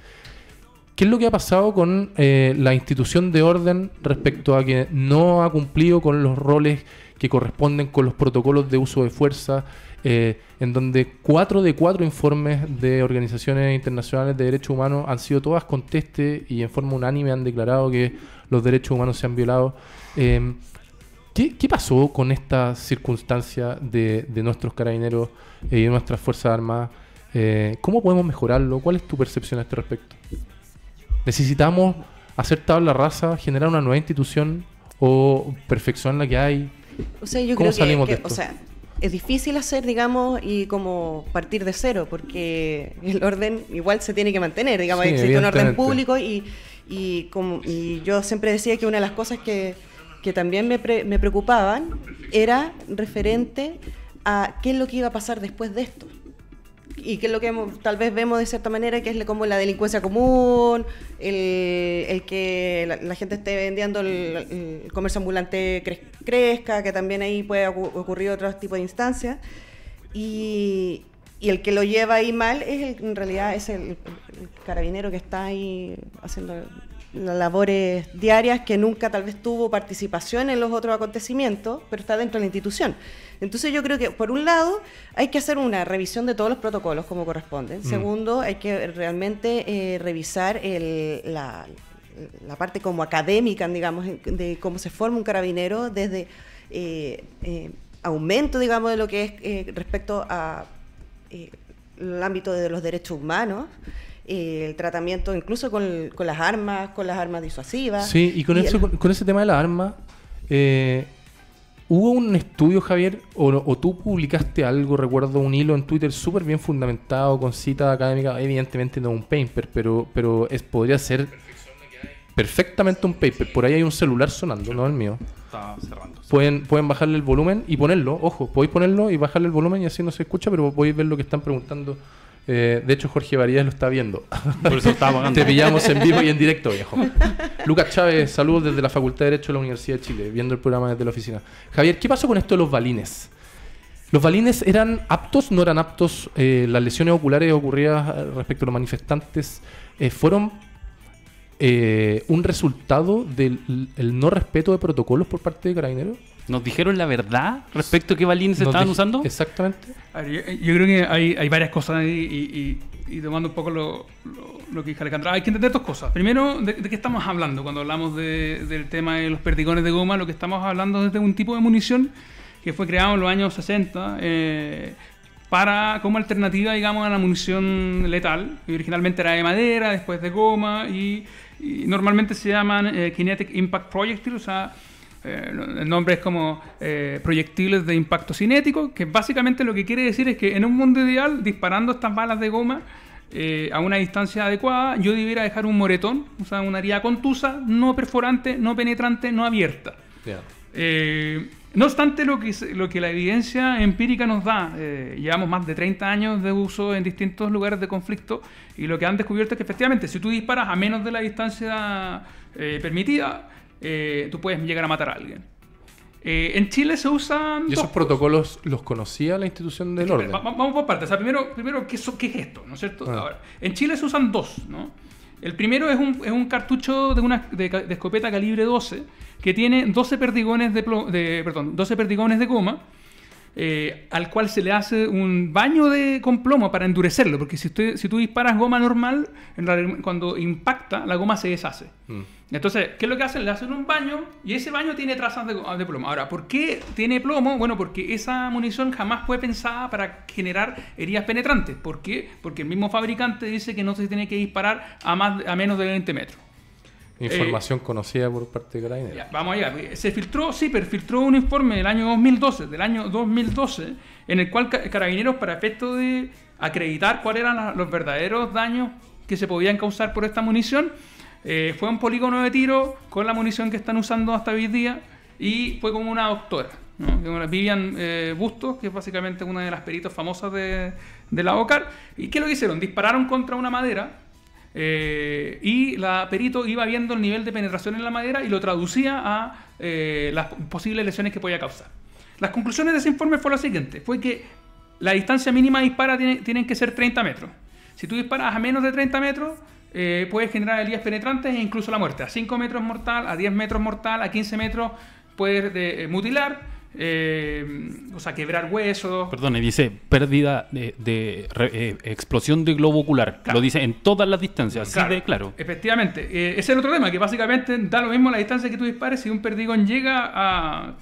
¿Qué es lo que ha pasado con la institución de orden respecto a que no ha cumplido con los roles que corresponden con los protocolos de uso de fuerza, en donde 4 de 4 informes de organizaciones internacionales de derechos humanos han sido todas contestes y en forma unánime han declarado que los derechos humanos se han violado? ¿Qué pasó con esta circunstancia de nuestros carabineros y de nuestras fuerzas armadas? ¿Cómo podemos mejorarlo? ¿Cuál es tu percepción a este respecto? ¿Necesitamos hacer tabla rasa, generar una nueva institución o perfeccionar la que hay? O sea, yo ¿Cómo creo salimos de esto? O sea, es difícil hacer, digamos, y como partir de cero, porque el orden igual se tiene que mantener, digamos, sí, existe un orden público y yo siempre decía que una de las cosas que también me preocupaban era referente a qué es lo que iba a pasar después de esto. Y que es lo que tal vez vemos de cierta manera, que es como la delincuencia común, el que la gente esté vendiendo, el comercio ambulante crezca, que también ahí puede ocurrir otro tipo de instancias. Y el que lo lleva ahí mal en realidad es el carabinero que está ahí haciendo las labores diarias, que nunca tal vez tuvo participación en los otros acontecimientos, pero está dentro de la institución. Entonces yo creo que, por un lado, hay que hacer una revisión de todos los protocolos como corresponden. Segundo, hay que realmente revisar la parte como académica, digamos, de cómo se forma un carabinero, desde aumento, digamos, de lo que es respecto a el ámbito de los derechos humanos, el tratamiento incluso con las armas disuasivas. Sí, y con ese tema de las armas, ¿hubo un estudio, Javier, o tú publicaste algo, recuerdo un hilo en Twitter súper bien fundamentado, con citas académicas, evidentemente no un paper, pero podría ser perfectamente un paper. Por ahí hay un celular sonando, no el mío. Está cerrando. Pueden bajarle el volumen y ponerlo. Ojo, podéis ponerlo y bajarle el volumen y así no se escucha, pero podéis ver lo que están preguntando. De hecho, Jorge Varías lo está viendo. Por eso estaba pagando. Te pillamos en vivo y en directo, viejo. Lucas Chávez, saludos desde la Facultad de Derecho de la Universidad de Chile, viendo el programa desde la oficina. Javier, ¿qué pasó con esto de los balines? ¿Los balines eran aptos? ¿No eran aptos? ¿Las lesiones oculares ocurridas respecto a los manifestantes fueron un resultado del el no respeto de protocolos por parte de Carabineros? ¿Nos dijeron la verdad respecto a qué balines se estaban usando? Exactamente. A ver, yo creo que hay varias cosas ahí y tomando un poco lo que dijo Alejandra. Hay que entender dos cosas. Primero, ¿de qué estamos hablando? Cuando hablamos del tema de los perdigones de goma, lo que estamos hablando es de un tipo de munición que fue creado en los años 60 como alternativa, digamos, a la munición letal. Que originalmente era de madera, después de goma y normalmente se llaman Kinetic Impact Projectiles, o sea, el nombre es como proyectiles de impacto cinético, que básicamente lo que quiere decir es que en un mundo ideal, disparando estas balas de goma a una distancia adecuada, yo debiera dejar un moretón, o sea, una herida contusa, no perforante, no penetrante, no abierta. Yeah. No obstante, lo que la evidencia empírica nos da, llevamos más de 30 años de uso en distintos lugares de conflicto, y lo que han descubierto es que efectivamente, si tú disparas a menos de la distancia permitida, tú puedes llegar a matar a alguien. En Chile se usan... ¿Y esos protocolos los conocía la institución del orden? Vamos por partes. O sea, primero ¿qué es esto? ¿No es cierto? Ahora, en Chile se usan dos, ¿no? El primero es un cartucho de escopeta calibre 12 que tiene 12 perdigones 12 perdigones de goma, al cual se le hace un baño con plomo para endurecerlo, porque si tú disparas goma normal, cuando impacta, la goma se deshace. Entonces, ¿qué es lo que hacen? Le hacen un baño y ese baño tiene trazas de plomo. Ahora, ¿por qué tiene plomo? Bueno, porque esa munición jamás fue pensada para generar heridas penetrantes. ¿Por qué? Porque el mismo fabricante dice que no se tiene que disparar a menos de 20 metros. Información conocida por parte de Carabineros. Vamos allá. Se filtró un informe del año 2012, en el cual Carabineros, para efecto de acreditar cuáles eran los verdaderos daños que se podían causar por esta munición, fue a un polígono de tiro con la munición que están usando hasta hoy día y fue con una doctora, ¿no? Vivian Bustos, que es básicamente una de las peritos famosas de la OCAR. ¿Y qué es lo que hicieron? Dispararon contra una madera y la perito iba viendo el nivel de penetración en la madera y lo traducía a las posibles lesiones que podía causar. Las conclusiones de ese informe fue la siguiente: fue que la distancia mínima de disparo tienen que ser 30 metros. Si tú disparas a menos de 30 metros, puedes generar heridas penetrantes e incluso la muerte. A 5 metros mortal, a 10 metros mortal, a 15 metros puedes mutilar, o sea, quebrar huesos. Perdón, dice pérdida explosión de globo ocular. Claro. Lo dice en todas las distancias, así de claro. Efectivamente. Ese es el otro tema, que básicamente da lo mismo la distancia que tú dispares. Si un perdigón llega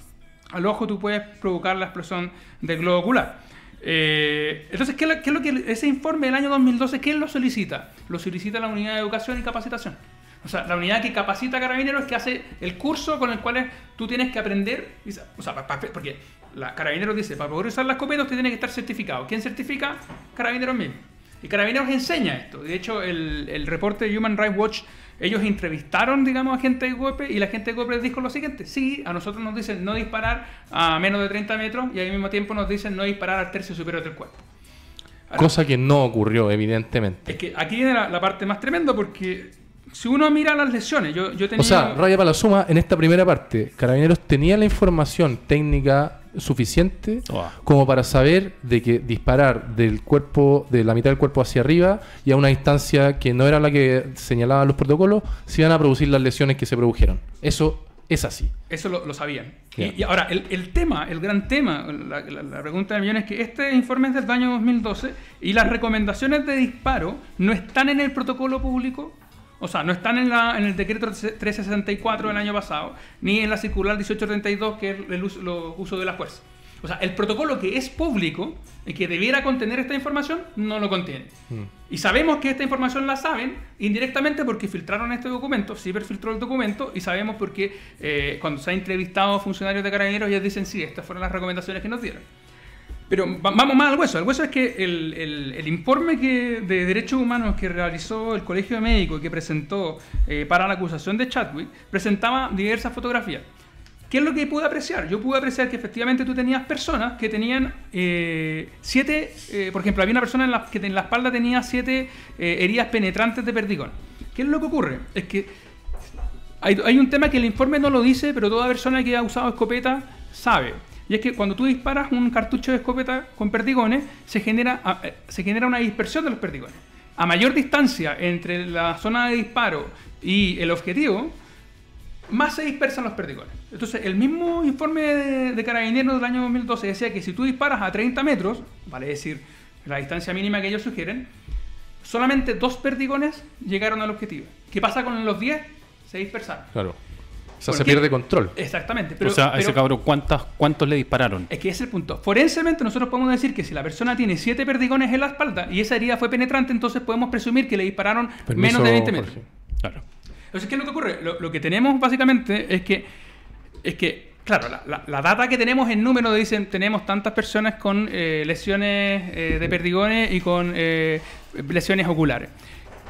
al ojo, tú puedes provocar la explosión del globo ocular. Entonces, ¿qué es lo que ese informe del año 2012, quién lo solicita? Lo solicita la Unidad de Educación y Capacitación. O sea, la unidad que capacita a Carabineros, que hace el curso con el cual tú tienes que aprender. O sea, porque Carabineros dice, para poder usar la escopeta usted tiene que estar certificado. ¿Quién certifica? Carabineros mismo. Y Carabineros enseña esto. De hecho, el reporte de Human Rights Watch, ellos entrevistaron, digamos, a gente de golpe, y la gente de golpe les dijo lo siguiente: sí, a nosotros nos dicen no disparar a menos de 30 metros y al mismo tiempo nos dicen no disparar al tercio superior del cuerpo. Ahora, cosa que no ocurrió, evidentemente. Es que aquí viene la parte más tremenda, porque si uno mira las lesiones, yo tenía... O sea, raya para la suma, en esta primera parte, Carabineros tenía la información técnica suficiente como para saber de que disparar del cuerpo, de la mitad del cuerpo hacia arriba y a una distancia que no era la que señalaban los protocolos, se iban a producir las lesiones que se produjeron. Eso es así. Eso lo sabían. Y ahora, el gran tema, la pregunta del millón es que este informe es del año 2012 y las recomendaciones de disparo no están en el protocolo público. O sea, no están en el decreto 364 del año pasado, ni en la circular 1832, que es el uso de la fuerza. O sea, el protocolo que es público y que debiera contener esta información, no lo contiene. Y sabemos que esta información la saben indirectamente porque filtraron este documento, CIPER filtró el documento, y sabemos porque cuando se ha entrevistado a funcionarios de Carabineros, ellos dicen, sí, estas fueron las recomendaciones que nos dieron. Pero vamos más al hueso. El hueso es que el informe de derechos humanos que realizó el Colegio de Médicos y que presentó para la acusación de Chadwick presentaba diversas fotografías. ¿Qué es lo que pude apreciar? Yo pude apreciar que efectivamente tú tenías personas que tenían 7, por ejemplo, había una persona que en la espalda tenía 7 heridas penetrantes de perdigón. ¿Qué es lo que ocurre? Es que hay un tema que el informe no lo dice, pero toda persona que ha usado escopeta sabe. Y es que cuando tú disparas un cartucho de escopeta con perdigones, se genera una dispersión de los perdigones. A mayor distancia entre la zona de disparo y el objetivo, más se dispersan los perdigones. Entonces, el mismo informe de Carabineros del año 2012 decía que si tú disparas a 30 metros, vale decir, la distancia mínima que ellos sugieren, solamente 2 perdigones llegaron al objetivo. ¿Qué pasa con los 10? Se dispersaron. Claro. O sea, se pierde control. Exactamente. O sea, a ese cabrón, ¿cuántos le dispararon? Es que ese es el punto. Forensemente nosotros podemos decir que si la persona tiene 7 perdigones en la espalda y esa herida fue penetrante, entonces podemos presumir que le dispararon menos de 20 metros. Jorge. Claro. Entonces, ¿qué es lo que ocurre? Lo que tenemos básicamente es que claro, la data que tenemos en número dicen tenemos tantas personas con lesiones de perdigones y con lesiones oculares.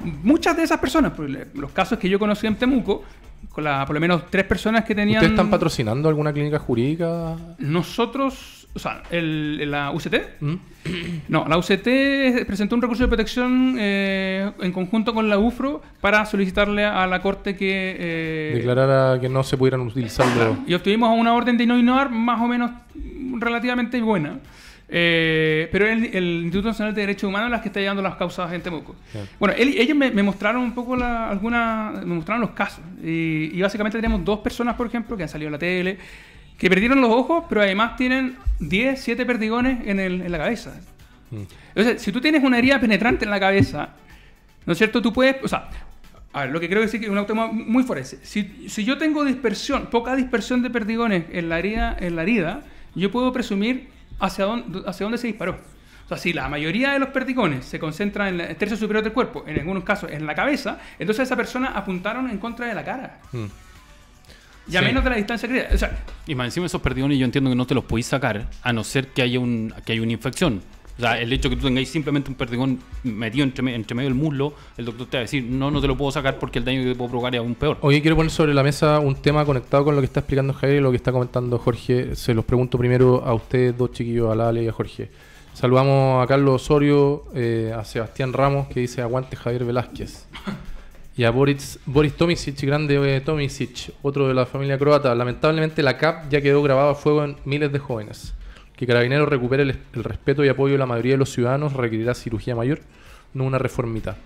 Muchas de esas personas, por los casos que yo conocí en Temuco, con por lo menos 3 personas que tenían... ¿Ustedes están patrocinando alguna clínica jurídica? Nosotros, o sea, la UCT... No, la UCT presentó un recurso de protección en conjunto con la UFRO para solicitarle a la Corte que... declarara que no se pudieran utilizar los... Y obtuvimos una orden de no innovar más o menos relativamente buena. Pero el Instituto Nacional de Derechos Humanos es las que está llevando las causas en Temuco. Bien. Bueno, ellos me mostraron un poco me mostraron los casos. Y básicamente tenemos 2 personas, por ejemplo, que han salido en la tele, que perdieron los ojos, pero además tienen 7 perdigones en la cabeza. Entonces, si tú tienes una herida penetrante en la cabeza, ¿no es cierto? Tú puedes... O sea, a ver, lo que creo decir que es un tema muy forense. Si yo tengo poca dispersión de perdigones en la herida, yo puedo presumir hacia dónde se disparó. O sea, si la mayoría de los perdigones se concentran en el tercio superior del cuerpo, en algunos casos en la cabeza, entonces a esa persona apuntaron en contra de la cara. Y a menos de la distancia que... O sea, y más encima esos perdigones yo entiendo que no te los podéis sacar a no ser que haya una infección. O sea, el hecho de que tú tengáis simplemente un perdigón metido entre medio del muslo, el doctor te va a decir, no te lo puedo sacar porque el daño que te puedo provocar es aún peor. Hoy quiero poner sobre la mesa un tema conectado con lo que está explicando Javier y lo que está comentando Jorge. Se los pregunto primero a ustedes 2 chiquillos, a Lale y a Jorge. Saludamos a Carlos Osorio, a Sebastián Ramos, que dice aguante Javier Velázquez. Y a Boris Tomisic, grande Tomisic, otro de la familia croata. Lamentablemente la CAP ya quedó grabada a fuego en miles de jóvenes. Que Carabineros recupere el respeto y apoyo de la mayoría de los ciudadanos requerirá cirugía mayor, no una reformita.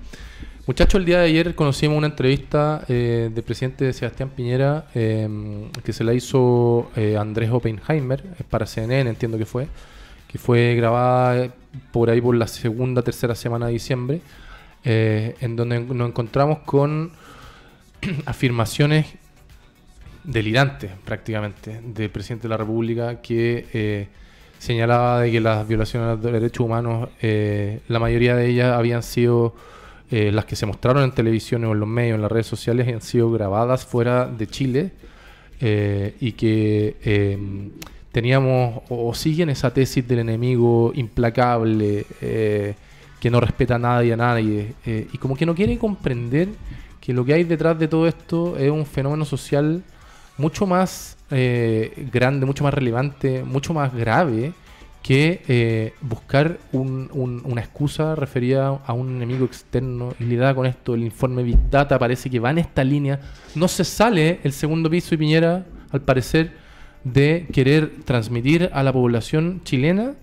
Muchachos, el día de ayer conocimos una entrevista del presidente Sebastián Piñera que se la hizo Andrés Oppenheimer para CNN, entiendo que fue grabada por ahí por la tercera semana de diciembre, en donde nos encontramos con afirmaciones delirantes prácticamente del presidente de la República que señalaba de que las violaciones a los derechos humanos, la mayoría de ellas habían sido las que se mostraron en televisión o en los medios, en las redes sociales, han sido grabadas fuera de Chile y que teníamos o siguen esa tesis del enemigo implacable que no respeta a nadie y como que no quiere comprender que lo que hay detrás de todo esto es un fenómeno social mucho más grande, mucho más relevante, mucho más grave que buscar una excusa referida a un enemigo externo. Y le da con esto el informe Big Data, parece que va en esta línea. No se sale el segundo piso y Piñera, al parecer, de querer transmitir a la población chilena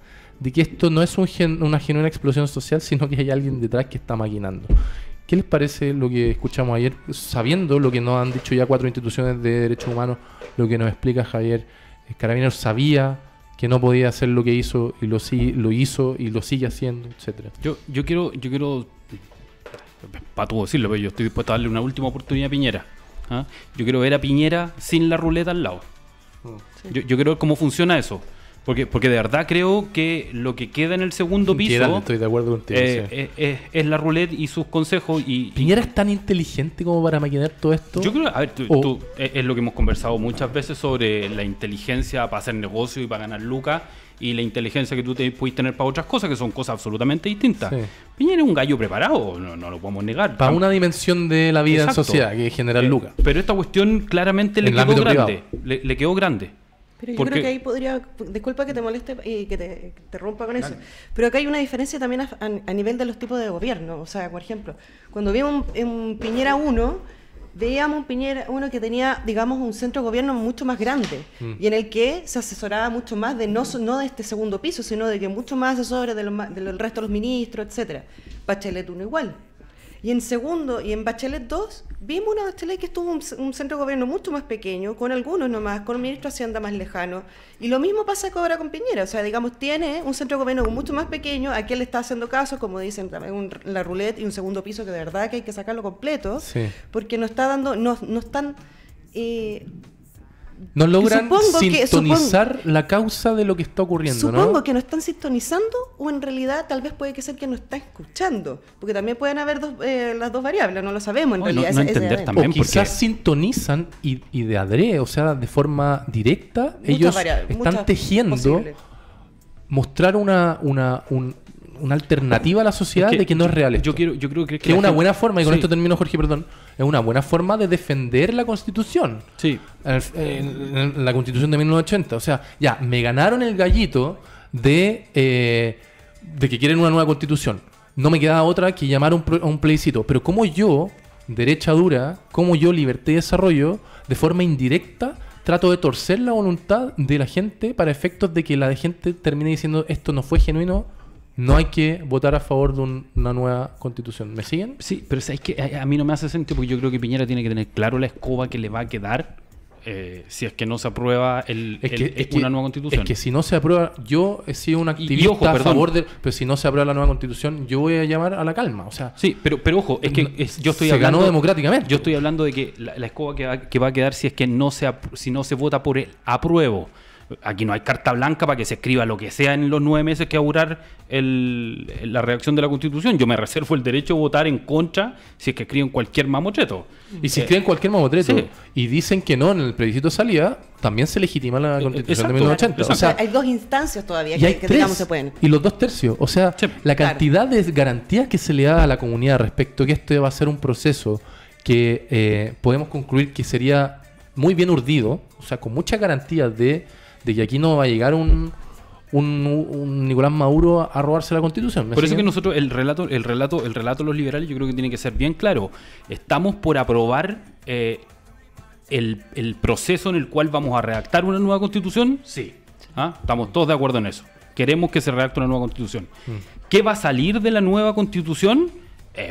de que esto no es una genuina explosión social, sino que hay alguien detrás que está maquinando. ¿Qué les parece lo que escuchamos ayer, sabiendo lo que nos han dicho ya 4 instituciones de derechos humanos, lo que nos explica Javier? Carabineros sabía que no podía hacer lo que hizo y lo hizo y lo sigue haciendo, etcétera. Yo quiero para tú decirlo, pero yo estoy dispuesto a darle una última oportunidad a Piñera. ¿Ah? Yo quiero ver a Piñera sin la ruleta al lado. Sí. Yo quiero ver cómo funciona eso. Porque de verdad creo que lo que queda en el segundo piso Gerald, estoy de acuerdo contigo. Sí. es la ruleta y sus consejos. ¿Piñera es tan inteligente como para maquinar todo esto? Yo creo, a ver, es lo que hemos conversado muchas veces sobre la inteligencia para hacer negocio y para ganar lucas, y la inteligencia que tú puedes tener para otras cosas, que son cosas absolutamente distintas. Sí. Piñera es un gallo preparado, no lo podemos negar. Para una dimensión de la vida. Exacto. En sociedad, que es generar lucas. Pero esta cuestión claramente le quedó grande. Le quedó grande. Pero yo creo que ahí podría, disculpa que te moleste y que te rompa con eso, pero acá hay una diferencia también a nivel de los tipos de gobierno. O sea, por ejemplo, cuando vimos en Piñera 1, veíamos un Piñera 1 que tenía, digamos, un centro de gobierno mucho más grande y en el que se asesoraba mucho más de no de este segundo piso, sino de que mucho más asesores del resto de los ministros, etcétera. Bachelet 1 igual. Y en Bachelet 2 vimos una Bachelet que estuvo un centro de gobierno mucho más pequeño, con algunos nomás, con el ministro de Hacienda más lejano. Y lo mismo pasa ahora con Piñera. O sea, digamos, tiene un centro de gobierno mucho más pequeño, a quien le está haciendo caso, como dicen también, la roulette y un segundo piso que de verdad que hay que sacarlo completo, porque no están... no logran sintonizar la causa de lo que está ocurriendo. Supongo que no están sintonizando, o en realidad tal vez puede que ser que no está escuchando, porque también pueden haber las dos variables, no lo sabemos en realidad. No entender también, o quizás sintonizan y de adrede, o sea, de forma directa, ellos están tejiendo mostrar una alternativa a la sociedad de que no es real esto. Yo creo que es una buena forma, y con esto termino, Jorge, perdón, es una buena forma de defender la Constitución. Sí. En la Constitución de 1980. O sea, ya, me ganaron el gallito de que quieren una nueva Constitución. No me queda otra que llamar a un plebiscito. Pero como yo, derecha dura, como yo, libertad y desarrollo, de forma indirecta, trato de torcer la voluntad de la gente para efectos de que la gente termine diciendo esto no fue genuino, no hay que votar a favor de una nueva Constitución. ¿Me siguen? Sí, pero es que a mí no me hace sentido, porque yo creo que Piñera tiene que tener claro la escoba que le va a quedar si es que no se aprueba una nueva Constitución. Es que si no se aprueba, yo he sido un activista a favor de... Pero si no se aprueba la nueva Constitución, yo voy a llamar a la calma. O sea, sí, pero ojo, es que yo estoy hablando... Se ganó democráticamente. Yo estoy hablando de que la escoba que va a quedar si es que si no se vota por el apruebo. Aquí no hay carta blanca para que se escriba lo que sea en los 9 meses que va a durar la redacción de la Constitución. Yo me reservo el derecho a votar en contra si es que escriben cualquier mamotreto. Y si escriben cualquier mamotreto y dicen que no en el plebiscito de salida, también se legitima la Constitución de 1980. O sea, hay dos instancias todavía que digamos se pueden. Y los 2/3. O sea, la cantidad de garantías que se le da a la comunidad respecto a que esto va a ser un proceso que podemos concluir que sería muy bien urdido, o sea, con muchas garantías de que aquí no va a llegar un Nicolás Maduro a robarse la Constitución. Por eso que nosotros, el relato de los liberales, yo creo que tiene que ser bien claro. Estamos por aprobar el proceso en el cual vamos a redactar una nueva Constitución. Sí. Estamos todos de acuerdo en eso. Queremos que se redacte una nueva Constitución. ¿Qué va a salir de la nueva Constitución?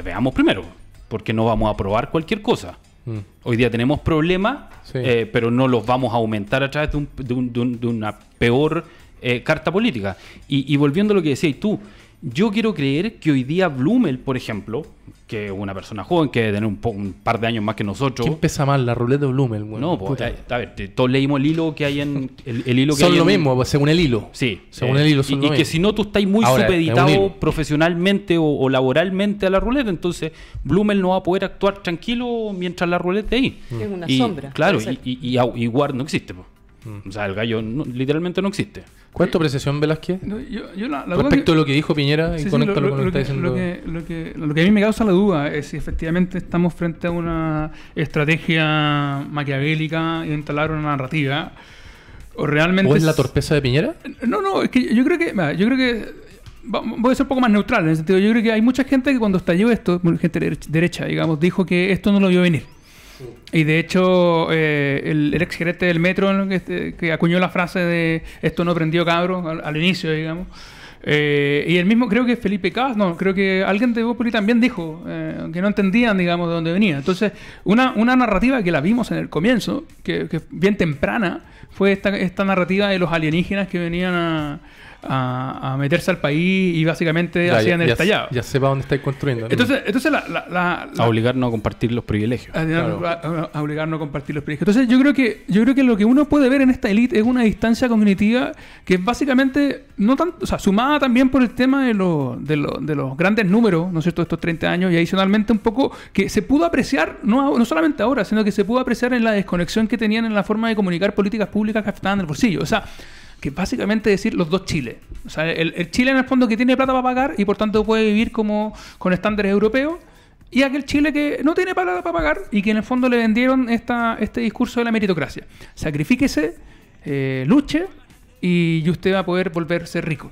Veamos primero, porque no vamos a aprobar cualquier cosa. Hoy día tenemos problemas, pero no los vamos a aumentar a través de una peor carta política. Y volviendo a lo que decías tú, yo quiero creer que hoy día Blumel, por ejemplo, que es una persona joven, que debe tener un par de años más que nosotros. ¿Quién pesa más, la ruleta de Blumel? Bueno, no, pues, a ver, todos leímos el hilo que hay en... El hilo que son hay lo mismo, según el hilo. Sí. Según el hilo son lo mismo. Y que si no, tú estás muy supeditado profesionalmente o laboralmente a la ruleta, entonces Blumel no va a poder actuar tranquilo mientras la ruleta esté ahí. Es una sombra. Claro, y Ward no existe, pues. O sea, el gallo literalmente no existe. ¿Cuál es tu apreciación, Velázquez? Respecto a lo que dijo Piñera y conéctalo con lo que está diciendo. Lo que a mí me causa la duda es si efectivamente estamos frente a una estrategia maquiavélica y instalar una narrativa o realmente... ¿O es la torpeza de Piñera? No, es que yo creo que voy a ser un poco más neutral en ese sentido. Yo creo que hay mucha gente que cuando estalló esto, gente derecha, digamos, dijo que esto no lo vio venir. Y de hecho, el ex gerente del metro que acuñó la frase de esto no prendió cabro al inicio, digamos. Y el mismo, creo que Felipe Cas, creo que alguien de Bópoli también dijo que no entendían, digamos, de dónde venía. Entonces, una narrativa que la vimos en el comienzo, que bien temprana, fue esta narrativa de los alienígenas que venían a meterse al país y básicamente hacían el estallado. Ya sepa dónde estáis construyendo. Entonces a obligarnos a compartir los privilegios. A obligarnos a compartir los privilegios. Entonces yo creo que lo que uno puede ver en esta élite es una distancia cognitiva que es básicamente no tanto, o sea, sumada también por el tema de los grandes números, ¿no es cierto?, de estos 30 años, y adicionalmente un poco que se pudo apreciar, no solamente ahora, sino que se pudo apreciar en la desconexión que tenían en la forma de comunicar políticas públicas que estaban en el bolsillo. O sea, que básicamente decir los dos Chiles. O sea, el Chile en el fondo que tiene plata para pagar y por tanto puede vivir como con estándares europeos, y aquel Chile que no tiene plata para pagar y que en el fondo le vendieron este discurso de la meritocracia. Sacrifíquese, luche y usted va a poder volverse rico.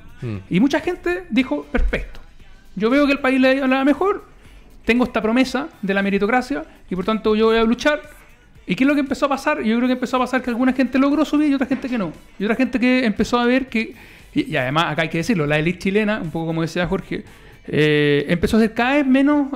Y mucha gente dijo, perfecto, yo veo que el país le va mejor, tengo esta promesa de la meritocracia y por tanto yo voy a luchar. ¿Y qué es lo que empezó a pasar? Yo creo que empezó a pasar que alguna gente logró subir y otra gente que no. Y otra gente que empezó a ver que... Y además, acá hay que decirlo, la élite chilena, un poco como decía Jorge, empezó a ser cada vez menos...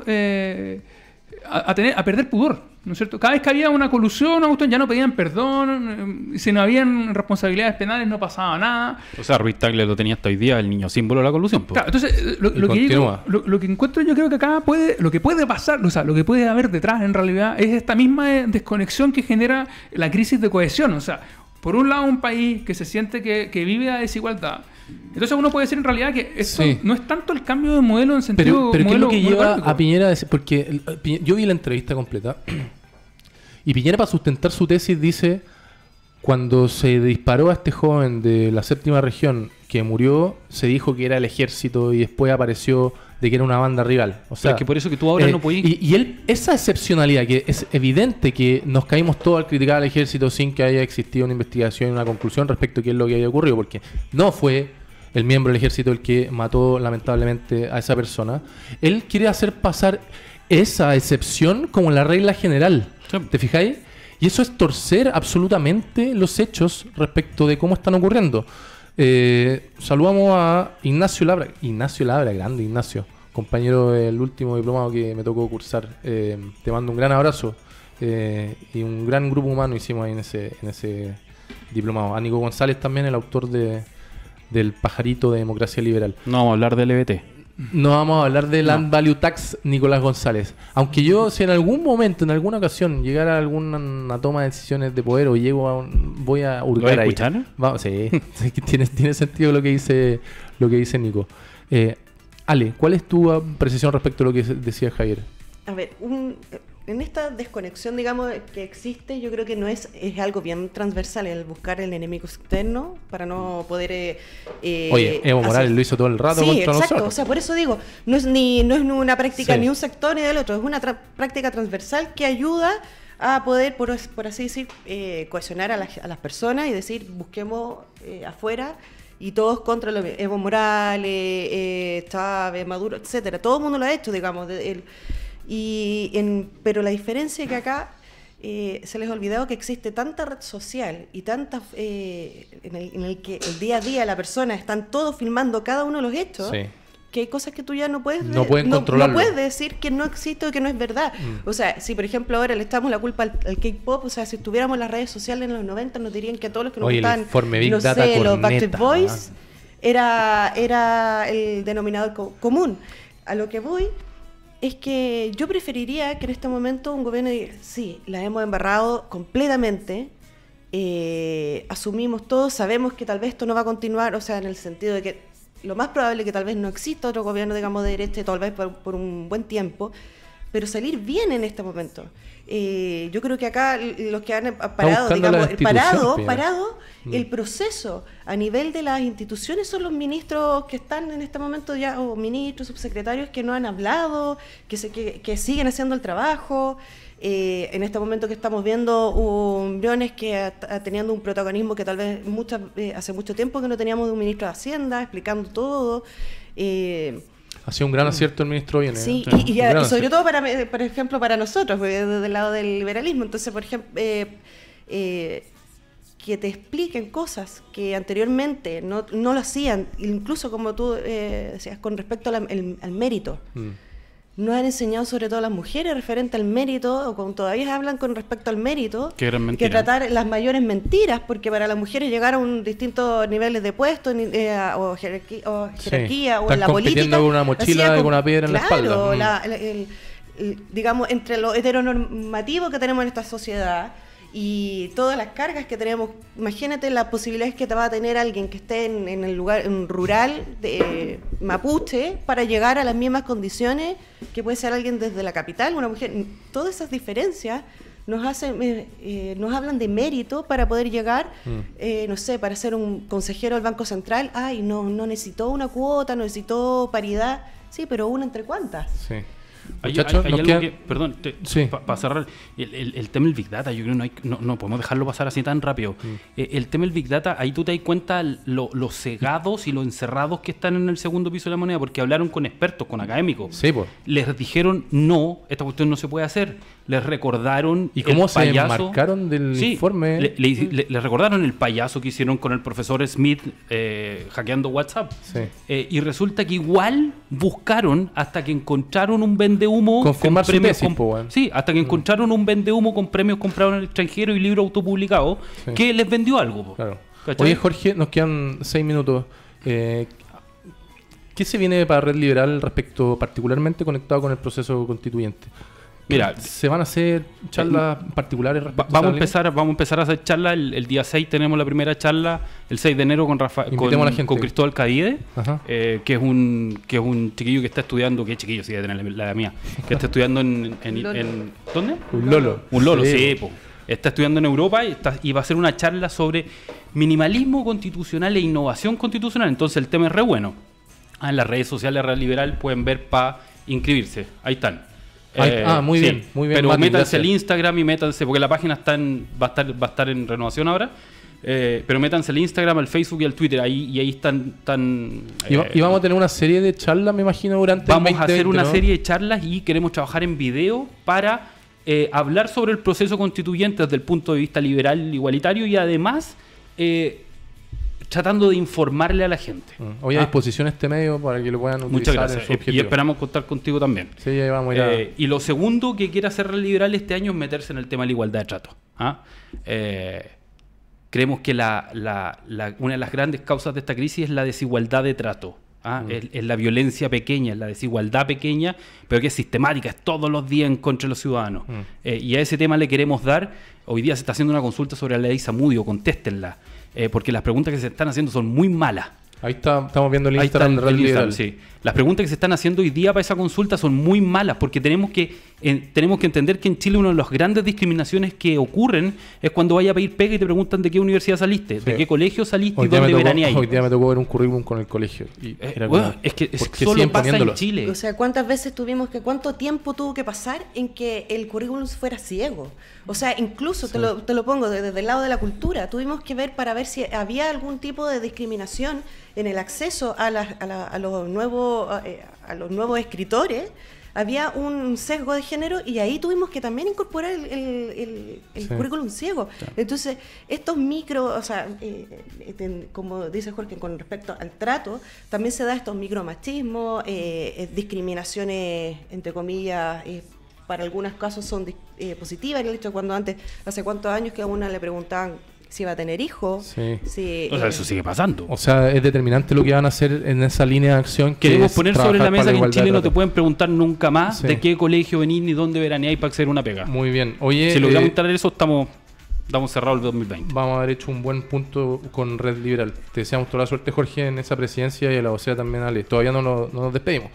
a perder pudor, ¿no es cierto? Cada vez que había una colusión, ya no pedían perdón, si no habían responsabilidades penales no pasaba nada. O sea, Ruiz Tagle lo tenía hasta hoy día, el niño símbolo de la colusión. Claro, entonces lo que encuentro yo creo que acá lo que puede pasar, o sea, lo que puede haber detrás en realidad es esta misma desconexión que genera la crisis de cohesión. O sea, por un lado un país que se siente que vive la desigualdad. Entonces uno puede decir en realidad que esto no es tanto el cambio de modelo en sentido... Pero ¿qué es lo que lleva a Piñera a decir? Porque yo vi la entrevista completa y Piñera, para sustentar su tesis, dice: cuando se disparó a este joven de la 7ª región que murió, se dijo que era el ejército y después apareció de que era una banda rival. O sea, es que por eso que tú ahora no podías... Y él, esa excepcionalidad, que es evidente que nos caímos todos al criticar al ejército sin que haya existido una investigación y una conclusión respecto a qué es lo que había ocurrido, porque no fue el miembro del ejército el que mató lamentablemente a esa persona. Él quiere hacer pasar esa excepción como la regla general. Sí. ¿Te fijáis? Y eso es torcer absolutamente los hechos respecto de cómo están ocurriendo. Saludamos a Ignacio Labra, grande Ignacio, compañero del último diplomado que me tocó cursar. Te mando un gran abrazo y un gran grupo humano hicimos ahí en ese diplomado. A Nico González también, el autor del Pajarito de Democracia Liberal. No vamos a hablar del LBT. No vamos a hablar de Land Value Tax, Nicolás González. Aunque yo, si en algún momento, en alguna ocasión, llegara a alguna toma de decisiones de poder o voy a hurgar ahí. ¿Escuchar? Vamos, sí, tiene sentido lo que dice Nico. Ale, ¿cuál es tu apreciación respecto a lo que decía Javier? A ver, en esta desconexión, digamos, que existe, yo creo que no es algo bien transversal el buscar el enemigo externo para no poder... Oye, Evo Morales lo hizo todo el rato contra nosotros. Sí, exacto. O sea, por eso digo, no es una práctica ni un sector ni del otro, es una práctica transversal que ayuda a poder, por así decir, cohesionar a las personas y decir, busquemos afuera y todos contra Evo Morales, Chávez, Maduro, etcétera. Todo el mundo lo ha hecho, digamos, pero la diferencia es que acá se les ha olvidado que existe tanta red social y tanta en el que el día a día la persona están todos filmando cada uno de los hechos, que hay cosas que tú ya no puedes controlarlo. No puedes decir que no existe o que no es verdad. O sea, si por ejemplo ahora le echamos la culpa al K-pop, o sea, si tuviéramos en las redes sociales en los 90 nos dirían que a todos los que nos gustaban, no sé, los Backstreet Boys, era el denominador común. A lo que voy es que yo preferiría que en este momento un gobierno diga, sí, la hemos embarrado completamente, asumimos todo, sabemos que tal vez esto no va a continuar, o sea, en el sentido de que lo más probable es que tal vez no exista otro gobierno, digamos, de derecha, tal vez por un buen tiempo, pero salir bien en este momento. Yo creo que acá los que han parado, digamos, el proceso a nivel de las instituciones son los ministros que están en este momento ya, o ministros, subsecretarios que no han hablado, que siguen haciendo el trabajo. En este momento que estamos viendo un Briones que está teniendo un protagonismo que tal vez hace mucho tiempo que no teníamos de un ministro de Hacienda explicando todo. Ha sido un gran acierto el ministro Briones. Sí, y sobre todo por ejemplo para nosotros, desde el lado del liberalismo. Entonces, por ejemplo, que te expliquen cosas que anteriormente no lo hacían, incluso como tú decías, con respecto al mérito. no han enseñado sobre todo a las mujeres referente al mérito, o como todavía hablan con respecto al mérito, Qué gran mentira. que tratar las mayores mentiras, porque para las mujeres llegar a un distintos niveles de puesto o jerarquía, o en Están la compitiendo política. con una mochila hacía y con una piedra en la espalda. Claro, digamos, entre lo heteronormativo que tenemos en esta sociedad y todas las cargas que tenemos, imagínate las posibilidades que te va a tener alguien que esté en el lugar rural de Mapuche para llegar a las mismas condiciones que puede ser alguien desde la capital, una mujer. Todas esas diferencias nos hablan de mérito para poder llegar, no sé, para ser un consejero del Banco Central. Ay, no necesitó una cuota, no necesitó paridad. Sí, pero una entre cuántas. Sí. Hay Muchachos, algo nos queda- que, perdón, Sí. para cerrar, el tema del Big Data, yo creo que no podemos dejarlo pasar así tan rápido. El tema del Big Data, ahí tú te das cuenta los cegados y los encerrados que están en el segundo piso de la moneda, porque hablaron con expertos, con académicos. Sí, pues. Les dijeron, no, esta cuestión no se puede hacer. Les recordaron ¿Y cómo el se payaso. enmarcaron del Sí, informe? le recordaron el payaso que hicieron con el profesor Smith hackeando WhatsApp. Sí. Y resulta que igual buscaron hasta que encontraron un vendehumo Confirmar su premios tesis, po, weón. sí, hasta que encontraron un vendehumo con premios comprados en el extranjero y libros autopublicados Sí. que les vendió algo, po. Claro. ¿Cachai? Oye, Jorge, nos quedan 6 minutos. ¿Qué se viene para Red Liberal respecto, particularmente conectado con el proceso constituyente? Mira, ¿Se van a hacer charlas particulares respecto vamos a esa a empezar a hacer charlas. El día 6 tenemos la primera charla, el 6 de enero con Invitemos a la gente. con Cristóbal Cadide, Ajá. que es un chiquillo que está estudiando, que chiquillo, sí, debe tener la mía, que está estudiando en ¿dónde? Un Lolo. Un Lolo, Sí, sí, po. Está estudiando en Europa y va a hacer una charla sobre minimalismo constitucional e innovación constitucional. Entonces el tema es re bueno. En las redes sociales de Red Liberal pueden ver para inscribirse. Ahí están. Muy bien, muy bien. Pero Mati, métanse gracias. al Instagram y métanse, porque la página va a estar en renovación ahora. Pero métanse al Instagram, al Facebook y al Twitter. Ahí están. Y vamos a tener una serie de charlas, me imagino, durante el Vamos a hacer 2020, una ¿no? serie de charlas y queremos trabajar en video para hablar sobre el proceso constituyente desde el punto de vista liberal, igualitario y además tratando de informarle a la gente. Hoy a disposición este medio para que lo puedan utilizar. Muchas en gracias. su Y objetivo. esperamos contar contigo también. Sí, ahí vamos a ir a... Y lo segundo que quiere hacer Red Liberal este año es meterse en el tema de la igualdad de trato. Creemos que una de las grandes causas de esta crisis es la desigualdad de trato. Es la violencia pequeña, es la desigualdad pequeña, pero que es sistemática, es todos los días en contra de los ciudadanos. Y a ese tema le queremos dar. Hoy día se está haciendo una consulta sobre la ley Zamudio, contéstenla, porque las preguntas que se están haciendo son muy malas. Ahí estamos viendo el Ahí está Instagram de Red el Instagram, Liberal. sí. Las preguntas que se están haciendo hoy día para esa consulta son muy malas, porque tenemos que entender que en Chile una de las grandes discriminaciones que ocurren es cuando vaya a pedir pega y te preguntan de qué universidad saliste, de qué colegio saliste y dónde veraneáis. Hoy día me tocó ver un currículum con el colegio. Y era Bueno, como, es que ¿por qué solo siguen pasa en poniéndolo? Chile. O sea, ¿cuántas veces cuánto tiempo tuvo que pasar en que el currículum fuera ciego? O sea, incluso, te lo pongo desde el lado de la cultura, tuvimos que ver para ver si había algún tipo de discriminación en el acceso a los nuevos escritores. Había un sesgo de género y ahí tuvimos que también incorporar el currículum ciego. Entonces, estos o sea, como dice Jorge, con respecto al trato, también se da estos micromachismos, discriminaciones, entre comillas, para algunos casos son positivas, en el hecho de cuando hace cuántos años que a una le preguntaban si iba a tener hijos. Sí. O sea, eso sigue pasando. O sea, es determinante lo que van a hacer en esa línea de acción. Que Queremos es poner sobre trabajar la para mesa que en igualdad Chile de no te trato. pueden preguntar nunca más Sí. de qué colegio venís ni dónde veraneáis para acceder a una pega. Muy bien. Oye, Si logramos traer eso, estamos cerrados el 2020. vamos a haber hecho un buen punto con Red Liberal. Te deseamos toda la suerte, Jorge, en esa presidencia y a la vocera también, Ale. Todavía no nos despedimos.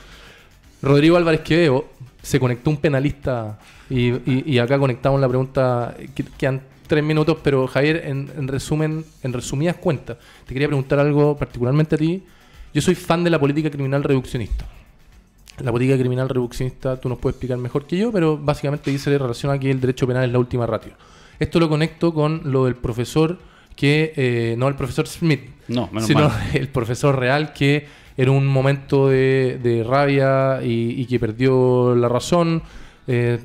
Rodrigo Álvarez Quevedo, se conectó un penalista y acá conectamos la pregunta, quedan 3 minutos, pero Javier, en resumidas cuentas, te quería preguntar algo particularmente a ti. Yo soy fan de la política criminal reduccionista. La política criminal reduccionista tú nos puedes explicar mejor que yo, pero básicamente dice en relación a que el derecho penal es la última ratio. Esto lo conecto con lo del profesor no el profesor Smith, No, menos sino mal. el profesor real que en un momento de rabia y que perdió la razón,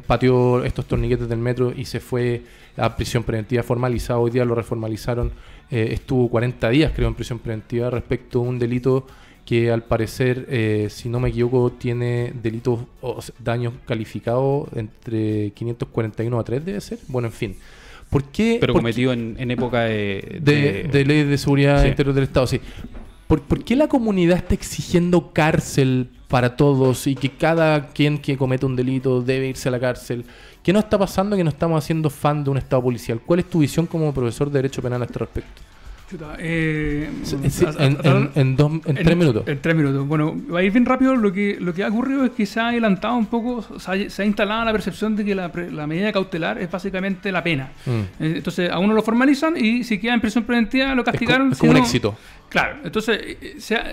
pateó estos torniquetes del metro y se fue a prisión preventiva formalizada. Hoy día lo reformalizaron, estuvo 40 días creo en prisión preventiva respecto a un delito que al parecer, si no me equivoco, tiene delitos o daños calificados entre 541 a 3, debe ser. Bueno, en fin. ¿Por qué? Pero cometido en época de ley de seguridad interior del Estado, sí. ¿Por qué la comunidad está exigiendo cárcel para todos y que cada quien que cometa un delito debe irse a la cárcel? ¿Qué nos está pasando que no estamos haciendo fan de un Estado policial? ¿Cuál es tu visión como profesor de Derecho Penal a este respecto? En 3 minutos. En 3 minutos. Bueno, va a ir bien rápido. Lo que ha ocurrido es que se ha adelantado un poco, se ha instalado la percepción de que la medida cautelar es básicamente la pena. Entonces, a uno lo formalizan y si queda en prisión preventiva lo castigaron. Es como un éxito. Claro, entonces,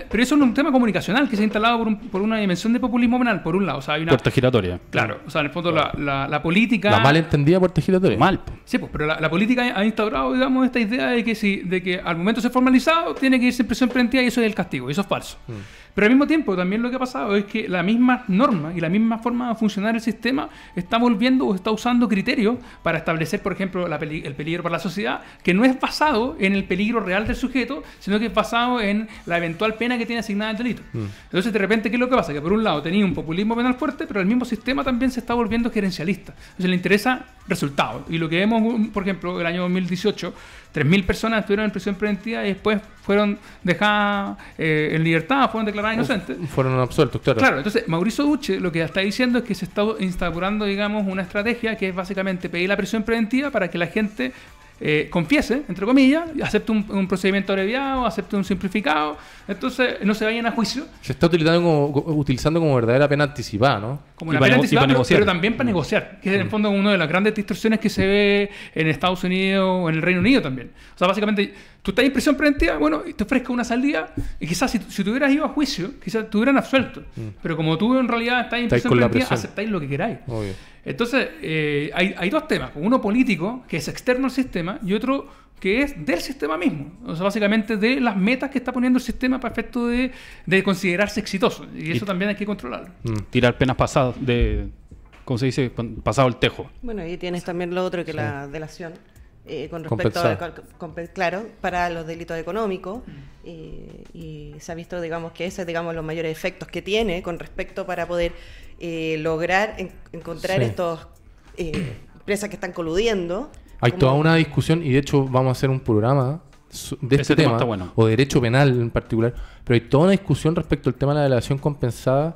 pero eso es un tema comunicacional que se ha instalado por una dimensión de populismo penal, por un lado. O sea, hay una puerta giratoria. Claro, o sea, en el fondo la política... La mal entendida puerta giratoria. Mal. Sí, pues, pero la política ha instaurado, digamos, esta idea de que al momento de ser formalizado tiene que irse en prisión preventiva y eso es el castigo, y eso es falso. Pero al mismo tiempo, también lo que ha pasado es que la misma norma y la misma forma de funcionar el sistema está volviendo o está usando criterios para establecer, por ejemplo, el peligro para la sociedad, que no es basado en el peligro real del sujeto, sino que es basado en la eventual pena que tiene asignada el delito. Entonces, de repente, ¿qué es lo que pasa? Que por un lado tenía un populismo penal fuerte, pero el mismo sistema también se está volviendo gerencialista. Entonces, le interesa resultados. Y lo que vemos, por ejemplo, el año 2018, 3.000 personas estuvieron en prisión preventiva y después fueron dejadas en libertad, fueron declaradas inocentes. Fueron absueltos, claro. Claro, entonces Mauricio Duche lo que está diciendo es que se está instaurando, digamos, una estrategia que es básicamente pedir la prisión preventiva para que la gente confiese, entre comillas, acepte un procedimiento abreviado, acepte un simplificado, entonces no se vayan a juicio. Se está utilizando como verdadera pena anticipada, ¿no? Como una pena anticipada, pero también para negociar, que es en el fondo una de las grandes distorsiones que se ve en Estados Unidos o en el Reino Unido también. O sea, básicamente, tú estás en prisión preventiva, bueno, y te ofrezca una salida, y quizás si tú hubieras ido a juicio, quizás te hubieran absuelto. Pero como tú en realidad estás en prisión preventiva, aceptáis lo que queráis. Obvio. Entonces, hay dos temas. Uno político, que es externo al sistema, y otro que es del sistema mismo. O sea, básicamente de las metas que está poniendo el sistema para efecto de considerarse exitoso. Y eso también hay que controlarlo. Tirar penas pasadas ¿cómo se dice? Pasado el tejo. Bueno, y tienes también lo otro que la delación. Con respecto claro, para los delitos económicos y se ha visto, digamos, que ese es, digamos, los mayores efectos que tiene con respecto para poder lograr encontrar estos empresas que están coludiendo. Hay toda una discusión y de hecho vamos a hacer un programa de este tema está bueno. o derecho penal en particular, pero hay toda una discusión respecto al tema de la delación compensada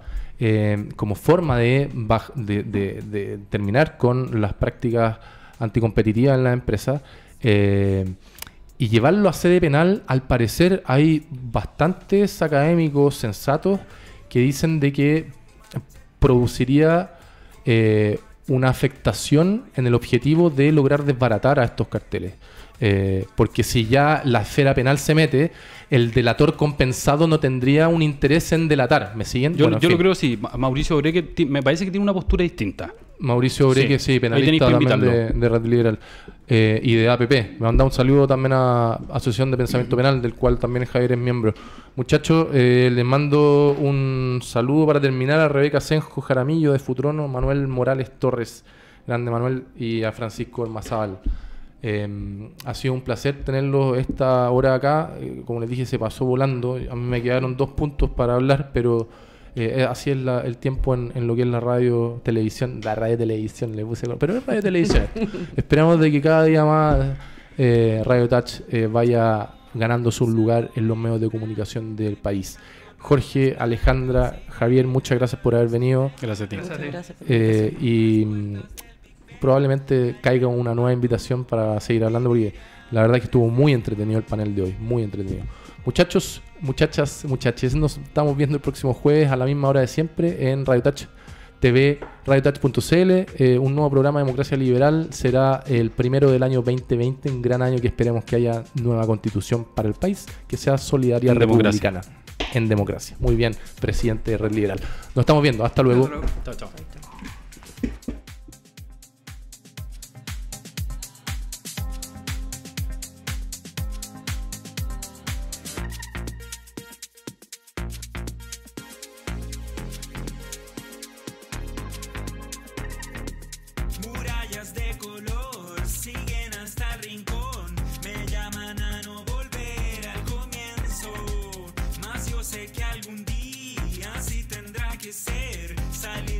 como forma de terminar con las prácticas anticompetitivas en las empresas y llevarlo a sede penal. Al parecer hay bastantes académicos sensatos que dicen de que produciría una afectación en el objetivo de lograr desbaratar a estos carteles. Porque si ya la esfera penal se mete, el delator compensado no tendría un interés en delatar. ¿Me siguen? Yo lo creo, sí. Mauricio Obreque me parece que tiene una postura distinta. Mauricio Obreque, sí, penalista también de Red Liberal y de APP. Me manda un saludo también a Asociación de Pensamiento Penal, del cual también Javier es miembro. Muchachos, les mando un saludo para terminar a Rebeca Senjo Jaramillo de Futrono, Manuel Morales Torres, grande Manuel, y a Francisco Ormazábal. Ha sido un placer tenerlo esta hora acá. Como les dije, se pasó volando. A mí me quedaron 2 puntos para hablar, pero así es el tiempo en lo que es la radio televisión. La radio televisión le puse, pero es radio televisión. Esperamos de que cada día más Radio Touch vaya ganándose un lugar en los medios de comunicación del país. Jorge, Alejandra, Javier, muchas gracias por haber venido. Gracias a ti. Gracias. Y probablemente caiga una nueva invitación para seguir hablando, porque la verdad es que estuvo muy entretenido el panel de hoy, muy entretenido. Muchachos, muchachas, muchaches, nos estamos viendo el próximo jueves a la misma hora de siempre en Radio Touch TV, radiotouch.cl. Un nuevo programa de Democracia Liberal será el primero del año 2020, un gran año que esperemos que haya nueva constitución para el país, que sea solidaria, republicana, en democracia. Muy bien, presidente de Red Liberal. Nos estamos viendo, hasta luego. Chao, chao. Murallas de color siguen hasta el rincón, me llaman a no volver al comienzo, mas yo sé que algún anochecer, salir